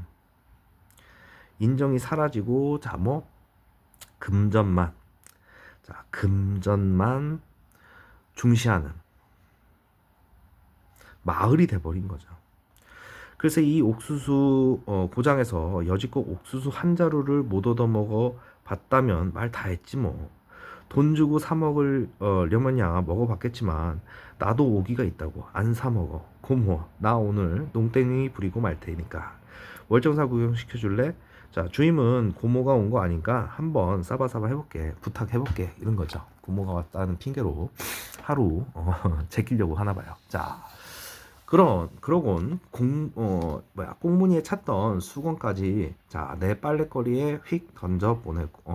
자, 뭐 금전만 중시하는 마을이 돼버린 거죠. 그래서 이 옥수수 고장에서 여지껏 옥수수 한 자루를 못 얻어먹어 봤다면 말 다 했지 뭐. 돈 주고 사 먹으려면야 먹어봤겠지만 나도 오기가 있다고. 안 사 먹어. 고모, 나 오늘 농땡이 부리고 말 테니까 월정사 구경 시켜줄래? 자, 주임은 고모가 온 거 아니까 한번 싸바싸바 해볼게. 부탁해볼게. 이런 거죠. 고모가 왔다는 핑계로 하루 제끼려고 하나 봐요. 자, 그러곤 꽁무니에 찼던 수건까지 자, 내 빨랫거리에 휙 던져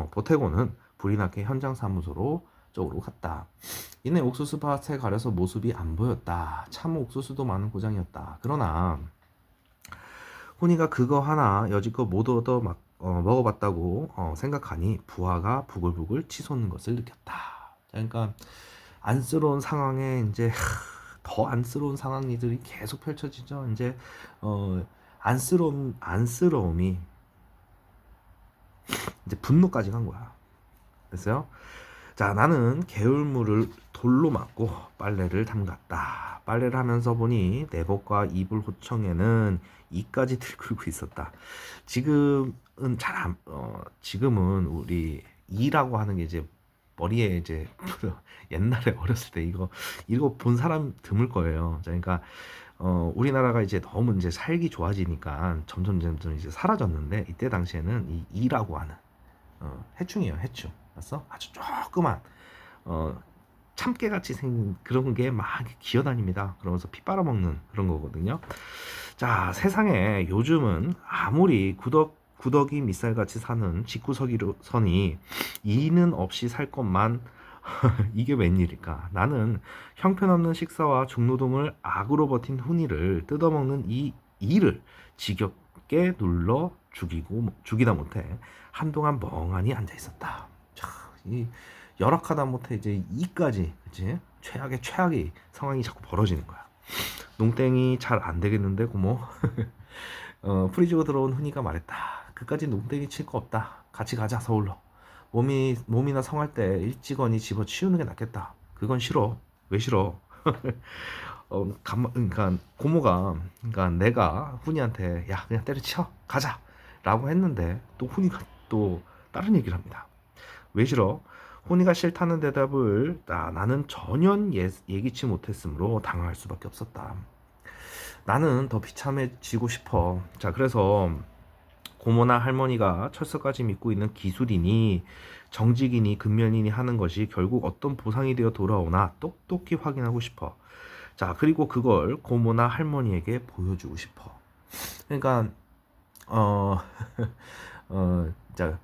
보태고는 불이 나게 현장 사무소로 쪽으로 갔다. 이내 옥수수 밭에 가려서 모습이 안 보였다. 참 옥수수도 많은 고장이었다. 그러나 훈이가 그거 하나 여지껏 못 얻어 먹어봤다고 생각하니 부하가 부글부글 치솟는 것을 느꼈다. 그러니까 안쓰러운 상황에 이제 더 안쓰러운 상황들이 계속 펼쳐지죠. 이제 안쓰러움이 이제 분노까지 간 거야. 됐어요? 자, 나는 개울물을 돌로 맞고 빨래를 담갔다. 빨래를 하면서 보니 내복과 이불 호청에는 이까지 들끓고 있었다. 지금은 지금은 우리 이라고 하는 게 이제 머리에 이제 옛날에 어렸을 때 이거 본 사람 드물 거예요. 그러니까 우리나라가 이제 너무 이제 살기 좋아지니까 점점 이제 사라졌는데 이때 당시에는 이 이라고 하는 해충이에요. 해충. 봤어? 아주 조그만 참깨같이 생긴 그런 게 막 기어다닙니다. 그러면서 피 빨아먹는 그런 거거든요. 자, 세상에 요즘은 아무리 구더기 밑살같이 사는 집구석이선이 이는 없이 살 것만 이게 웬일일까? 나는 형편없는 식사와 중노동을 악으로 버틴 훈이를 뜯어먹는 이 이를 지겹게 눌러 죽이다 못해 한동안 멍하니 앉아 있었다. 자, 이 열악하다 못해 이제 이까지, 그치? 최악의 상황이 자꾸 벌어지는 거야. 농땡이 잘 안 되겠는데 고모. 프리즈고 들어온 훈이가 말했다. 그까지 농땡이 칠 거 없다. 같이 가자 서울로. 몸이나 성할 때 일찌감치 집어 치우는 게 낫겠다. 그건 싫어. 왜 싫어? 그러니까 고모가, 그러니까 내가 훈이한테 야 그냥 때려쳐 가자 라고 했는데 또 훈이가 또 다른 얘기를 합니다. 왜 싫어? 훈이가 싫다는 대답을 나는 전혀 예기치 못했으므로 당황할 수밖에 없었다. 나는 더 비참해지고 싶어. 자, 그래서 고모나 할머니가 철석까지 믿고 있는 기술이니 정직이니 근면이니 하는 것이 결국 어떤 보상이 되어 돌아오나 똑똑히 확인하고 싶어. 자, 그리고 그걸 고모나 할머니에게 보여주고 싶어. 그러니까 어, 자,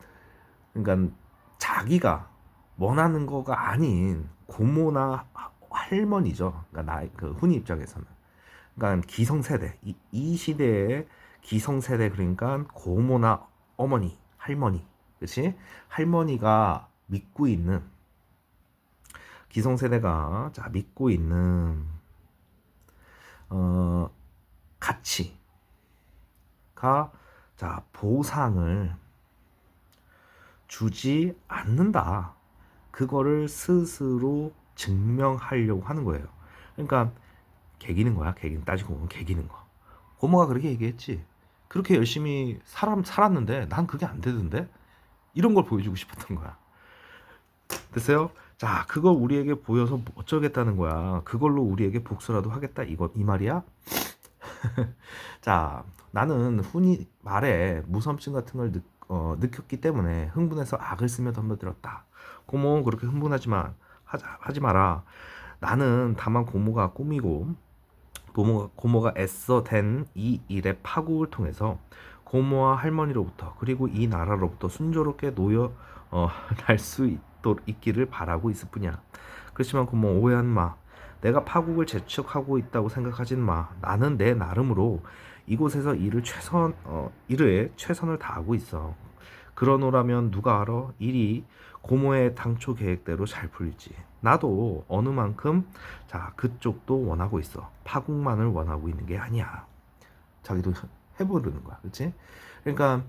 그러니까 자기가 원하는 거가 아닌 고모나 할머니죠. 그러니까 그 훈이 입장에서는. 그러니까 기성세대, 이 시대의 기성세대, 그러니까 고모나 어머니, 할머니, 그렇지? 할머니가 믿고 있는 기성세대가 믿고 있는 가치가 보상을 주지 않는다. 그거를 스스로 증명하려고 하는 거예요. 그러니까 개기는 거야. 따지고 보면 개기는 거. 고모가 그렇게 얘기했지. 그렇게 열심히 살았는데 난 그게 안 되던데? 이런 걸 보여주고 싶었던 거야. 됐어요? 자, 그걸 우리에게 보여서 어쩌겠다는 거야. 그걸로 우리에게 복수라도 하겠다. 이 말이야? 자, 나는 훈이 말에 무섬증 같은 걸 느꼈기 때문에 흥분해서 악을 쓰며 덤벼들었다. 고모 그렇게 흥분하지만 하지 마라. 나는 다만 고모가 꾸미고 고모가 애써 댄 이 일의 파국을 통해서 고모와 할머니로부터 그리고 이 나라로부터 순조롭게 날 수 있기를 바라고 있을 뿐이야. 그렇지만 고모 오해한 마. 내가 파국을 재촉하고 있다고 생각하진 마. 나는 내 나름으로 이곳에서 일에 최선을 다하고 있어. 그러노라면 누가 알아? 일이 고모의 당초 계획대로 잘 풀릴지. 나도 어느 만큼 그쪽도 원하고 있어. 파국만을 원하고 있는 게 아니야. 자기도 해보려는 거야. 그렇지? 그러니까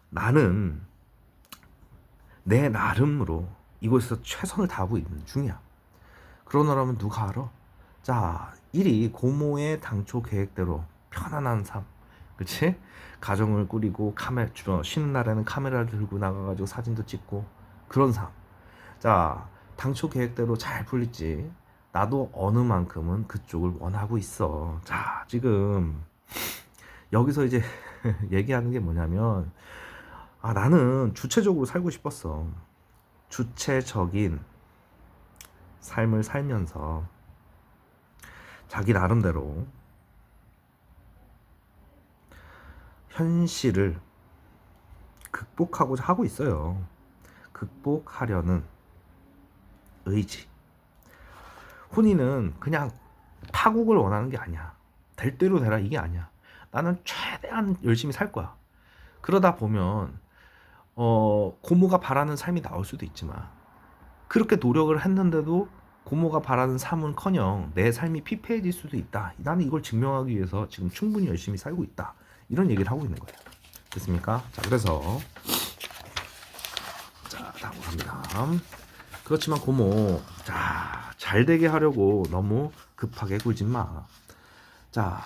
나는 내 나름으로 이곳에서 최선을 다하고 있는 중이야. 그러노라면 누가 알아? 일이 고모의 당초 계획대로 편안한 삶, 그치? 가정을 꾸리고 쉬는 날에는 카메라를 들고 나가가지고 사진도 찍고 그런 삶. 당초 계획대로 잘 풀릴지. 나도 어느 만큼은 그쪽을 원하고 있어. 지금 여기서 이제 얘기하는 게 뭐냐면 나는 주체적으로 살고 싶었어. 주체적인 삶을 살면서 자기 나름대로 현실을 극복하고자 하고 있어요. 극복하려는 의지. 훈이는 그냥 파국을 원하는 게 아니야. 될 대로 되라 이게 아니야. 나는 최대한 열심히 살 거야. 그러다 보면 고모가 바라는 삶이 나올 수도 있지만 그렇게 노력을 했는데도 고모가 바라는 삶은커녕 내 삶이 피폐해질 수도 있다. 나는 이걸 증명하기 위해서 지금 충분히 열심히 살고 있다. 이런 얘기를 하고 있는 거예요. 됐습니까? 자, 그래서 자, 다음 갑니다. 그렇지만 고모, 자, 잘 되게 하려고 너무 급하게 굴지 마. 자,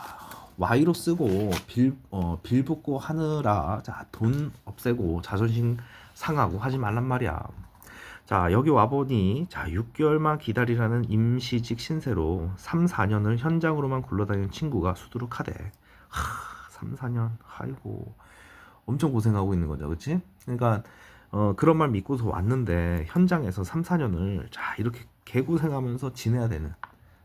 Y로 쓰고 빌붙고 하느라 자, 돈 없애고 자존심 상하고 하지 말란 말이야. 자, 여기 와보니 자, 6개월만 기다리라는 임시직 신세로 3, 4년을 현장으로만 굴러다니는 친구가 수두룩하대. 3, 4년. 아이고. 엄청 고생하고 있는 거죠. 그치? 그러니까 그런 말 믿고서 왔는데 현장에서 3, 4년을 자, 이렇게 개고생하면서 지내야 되는.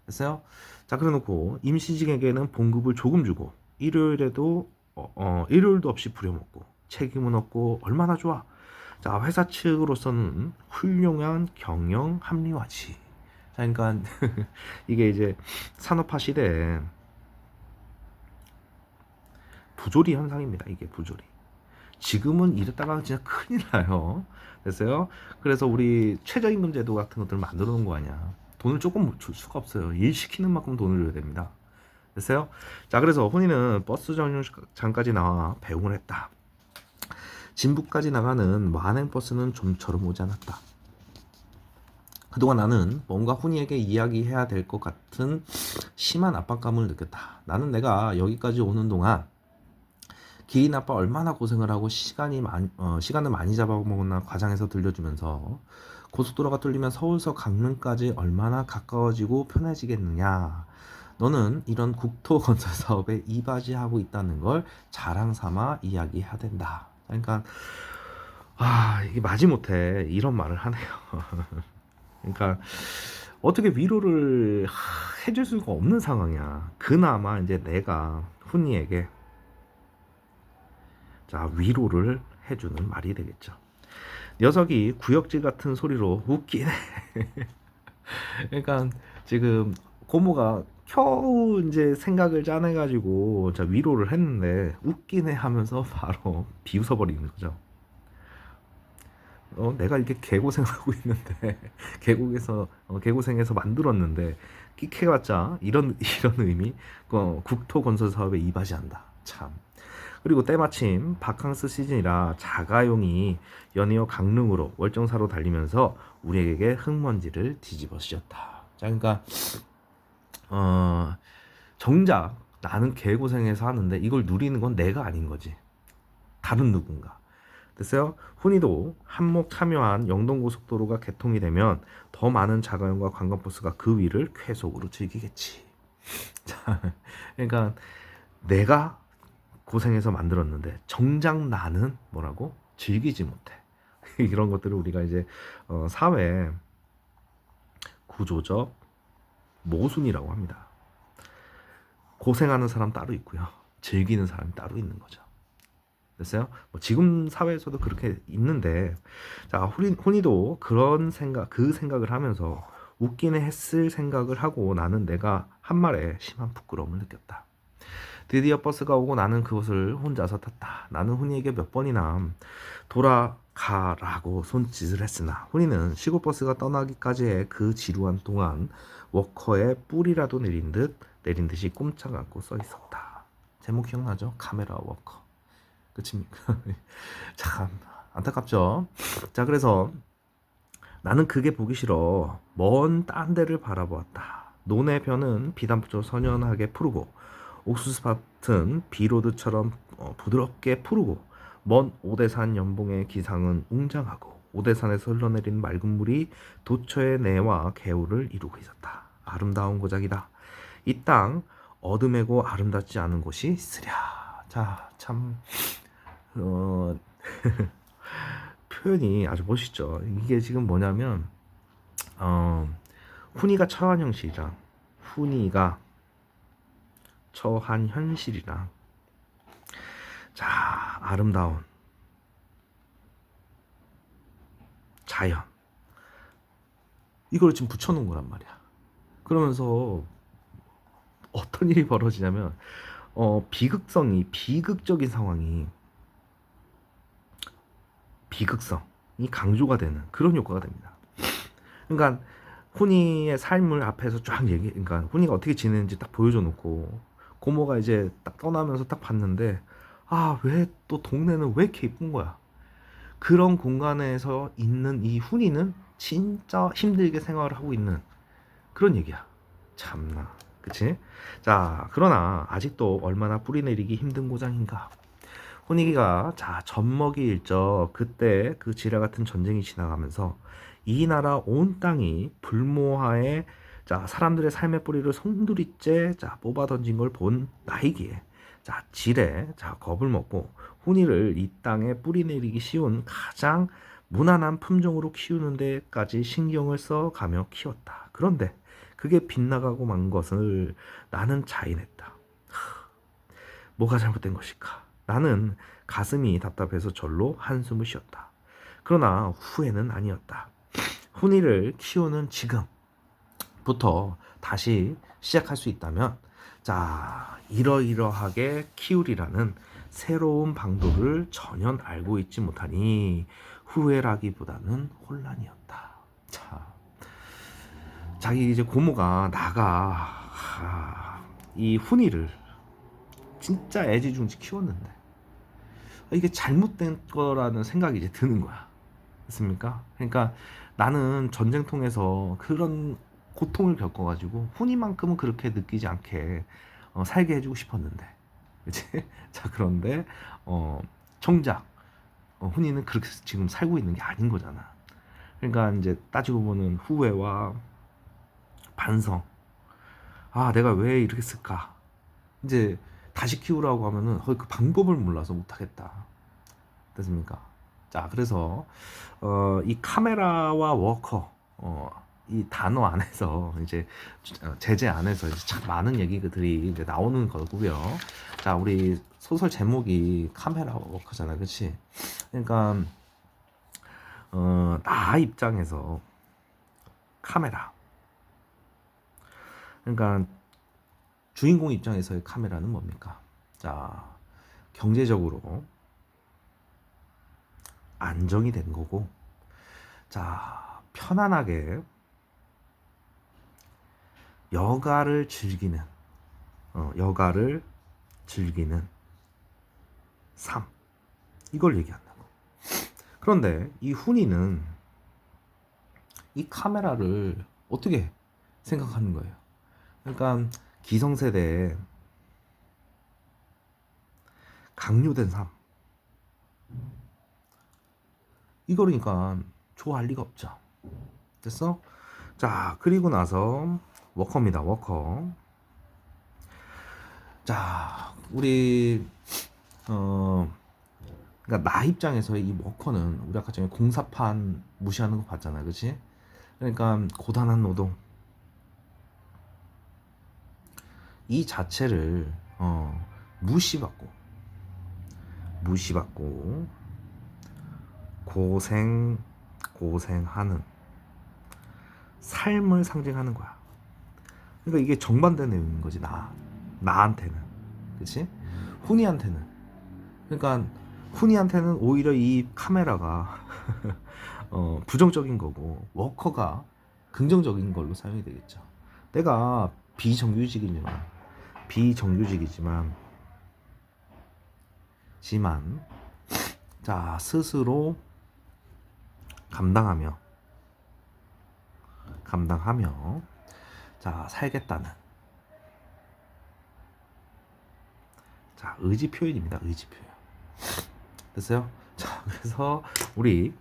됐어요? 자, 그래 놓고 임시직에게는 봉급을 조금 주고 일요일에도 일요일도 없이 부려먹고 책임은 없고 얼마나 좋아. 자, 회사 측으로서는 훌륭한 경영 합리화지. 자, 그러니까 이게 이제 산업화 시대에 부조리 현상입니다. 이게 부조리. 지금은 이랬다가 진짜 큰일 나요. 됐어요? 그래서 우리 최저임금 제도 같은 것들을 만들어 놓은 거 아니야. 돈을 조금 줄 수가 없어요. 일 시키는 만큼 돈을 줘야 됩니다. 됐어요? 자, 그래서 혼이는 버스 정류장까지 나와 배웅을 했다. 진부까지 나가는 만행버스는 좀처럼 오지 않았다. 그동안 나는 뭔가 훈이에게 이야기해야 될 것 같은 심한 압박감을 느꼈다. 나는 내가 여기까지 오는 동안 기린 아빠 얼마나 고생을 하고 시간을 많이 잡아먹었나 과장해서 들려주면서 고속도로가 뚫리면 서울서 강릉까지 얼마나 가까워지고 편해지겠느냐. 너는 이런 국토건설 사업에 이바지하고 있다는 걸 자랑 삼아 이야기해야 된다. 그러니까 이게 마지못해 이런 말을 하네요. 그러니까 어떻게 위로를 해줄 수가 없는 상황이야. 그나마 이제 내가 훈이에게 자, 위로를 해주는 말이 되겠죠. 녀석이 구역질 같은 소리로 웃기네. 그러니까 지금 고모가 겨우 이제 생각을 짜내가지고 자, 위로를 했는데 웃기네 하면서 바로 비웃어버리는 거죠. 내가 이렇게 개고생하고 있는데 개고생해서 만들었는데 끽해봤자 이런 의미. 국토건설 사업에 이바지한다. 참. 그리고 때마침 바캉스 시즌이라 자가용이 연이어 강릉으로 월정사로 달리면서 우리에게 흙먼지를 뒤집어 씌웠다. 자, 그러니까 정작 나는 개고생해서 하는데 이걸 누리는 건 내가 아닌 거지. 다른 누군가. 됐어요? 훈이도 한몫 참여한 영동고속도로가 개통이 되면 더 많은 자가용과 관광버스가 그 위를 쾌속으로 즐기겠지. 자, 그러니까 내가 고생해서 만들었는데 정작 나는 뭐라고? 즐기지 못해. 이런 것들을 우리가 이제 사회 구조적 모순이라고 합니다. 고생하는 사람 따로 있고요. 즐기는 사람이 따로 있는 거죠. 됐어요? 지금 사회에서도 그렇게 있는데, 자, 훈이도 그런 그 생각을 하면서 웃기네 했을 생각을 하고 나는 내가 한 말에 심한 부끄러움을 느꼈다. 드디어 버스가 오고 나는 그것을 혼자서 탔다. 나는 훈이에게 몇 번이나 돌아가라고 손짓을 했으나 훈이는 시골버스가 떠나기까지의 그 지루한 동안 워커에 뿔이라도 내린 듯이 꼼짝 않고 써 있었다. 제목 기억나죠? 카메라 워커. 그치입니까? 참 안타깝죠. 자, 그래서 나는 그게 보기 싫어. 먼 딴 데를 바라보았다. 논의 벼는 비단부처 선연하게 푸르고 옥수수밭은 비로드처럼 부드럽게 푸르고 먼 오대산 연봉의 기상은 웅장하고 오대산에서 흘러내린 맑은 물이 도처의 내와 개울을 이루고 있었다. 아름다운 고장이다. 이 땅 어둠이고 아름답지 않은 곳이 있으랴. 자, 참 표현이 아주 멋있죠. 이게 지금 뭐냐면 훈이가 처한 형식이랑 훈이가 처한 현실이랑 자, 아름다운 자연. 이걸 지금 붙여놓은 거란 말이야. 그러면서 어떤 일이 벌어지냐면, 비극적인 상황이 비극성이 강조가 되는 그런 효과가 됩니다. 그러니까 훈이의 삶을 앞에서 쫙 그러니까 훈이가 어떻게 지내는지 딱 보여줘 놓고, 고모가 이제 딱 떠나면서 딱 봤는데, 아, 왜 또 동네는 왜 이렇게 이쁜 거야? 그런 공간에서 있는 이 훈이는 진짜 힘들게 생활을 하고 있는 그런 얘기야. 참나, 그치? 자, 그러나 아직도 얼마나 뿌리내리기 힘든 고장인가. 훈이가 자 젖먹이 일적 그때 그 지뢰 같은 전쟁이 지나가면서 이 나라 온 땅이 불모하에 자 사람들의 삶의 뿌리를 송두리째 자 뽑아 던진 걸 본 나이기에 자 지뢰 자 겁을 먹고 훈이를 이 땅에 뿌리 내리기 쉬운 가장 무난한 품종으로 키우는 데까지 신경을 써 가며 키웠다. 그런데 그게 빗나가고 만 것을 나는 자인했다. 뭐가 잘못된 것일까? 나는 가슴이 답답해서 절로 한숨을 쉬었다. 그러나 후회는 아니었다. 훈이를 키우는 지금부터 다시 시작할 수 있다면, 자, 이러이러하게 키우리라는 새로운 방도를 전혀 알고 있지 못하니 후회라기보다는 혼란이었다. 자, 자기 이제 고모가 이 훈이를 진짜 애지중지 키웠는데 이게 잘못된 거라는 생각이 이제 드는 거야. 됐습니까? 그러니까 나는 전쟁통에서 그런 고통을 겪어가지고 훈이만큼은 그렇게 느끼지 않게 살게 해주고 싶었는데, 그치? 자, 그런데 정작 훈이는 그렇게 지금 살고 있는 게 아닌 거잖아. 그러니까 이제 따지고 보면 후회와 반성. 아, 내가 왜 이렇게 쓸까? 이제 다시 키우라고 하면은 그 방법을 몰라서 못하겠다. 됐습니까? 자, 그래서 이 카메라와 워커 이 단어 안에서 이제 제재 안에서 이제 참 많은 얘기들이 이제 나오는 거고요. 자, 우리 소설 제목이 카메라 워커잖아, 그렇지? 그러니까 나 입장에서 카메라. 그러니까 주인공 입장에서의 카메라는 뭡니까? 자, 경제적으로 안정이 된 거고, 자, 편안하게 여가를 즐기는 삶, 이걸 얘기한다고. 그런데 이 훈이는 이 카메라를 어떻게 생각하는 거예요? 그러니까 기성세대에 강요된 삶, 이거니까 좋아할 리가 없죠. 됐어? 자, 그리고 나서 워커입니다. 워커. 자, 우리 그러니까 나 입장에서 이 워커는 우리 아까 전에 공사판 무시하는 거 봤잖아, 그렇지? 그러니까 고단한 노동 이 자체를 무시받고 고생하는 삶을 상징하는 거야. 그러니까 이게 정반대 내용인 거지. 나한테는, 그렇지? 훈이한테는. 그러니까 훈이한테는 오히려 이 카메라가 부정적인 거고, 워커가 긍정적인 걸로 사용이 되겠죠. 내가 비정규직이지만 자, 스스로 감당하며 자, 살겠다는 자, 의지 표현입니다. 의지 표현. 됐어요? 자, 그래서 우리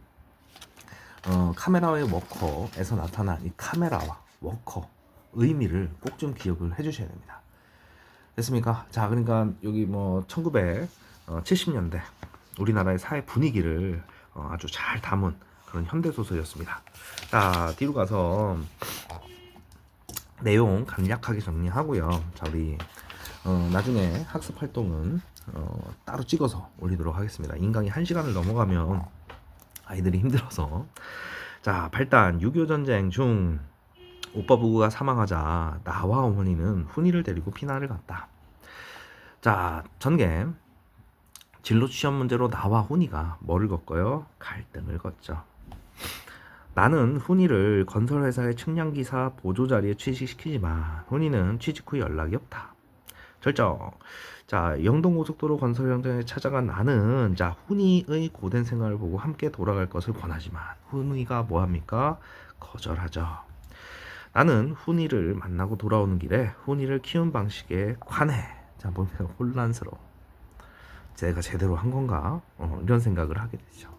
카메라의 워커에서 나타난 이 카메라와 워커 의미를 꼭 좀 기억을 해주셔야 됩니다. 됐습니까? 자, 그러니까 여기 뭐 1970년대 우리나라의 사회 분위기를 아주 잘 담은 그런 현대 소설이었습니다. 자, 뒤로 가서 내용 간략하게 정리하고요. 자, 우리 나중에 학습 활동은 따로 찍어서 올리도록 하겠습니다. 인강이 1시간을 넘어가면 아이들이 힘들어서. 자, 8단 6.25 전쟁 중 오빠 부부가 사망하자 나와 어머니는 훈이를 데리고 피난을 갔다. 자, 전개 진로 취업 문제로 나와 훈이가 뭐를 겪어요? 갈등을 걷죠. 나는 훈이를 건설회사의 측량기사 보조자리에 취직시키지만 훈이는 취직 후 연락이 없다. 절정. 자, 영동고속도로 건설 현장에 찾아간 나는 자 훈이의 고된 생활을 보고 함께 돌아갈 것을 권하지만 훈이가 뭐합니까? 거절하죠. 나는 훈이를 만나고 돌아오는 길에 훈이를 키운 방식에 관해. 자, 보면 혼란스러워. 제가 제대로 한 건가? 이런 생각을 하게 되죠.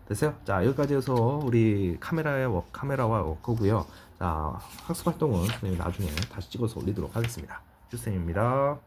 됐어요? 자, 여기까지 해서 우리 카메라와 워크고요. 자, 학습 활동은 선생님이 나중에 다시 찍어서 올리도록 하겠습니다. 주쌤입니다.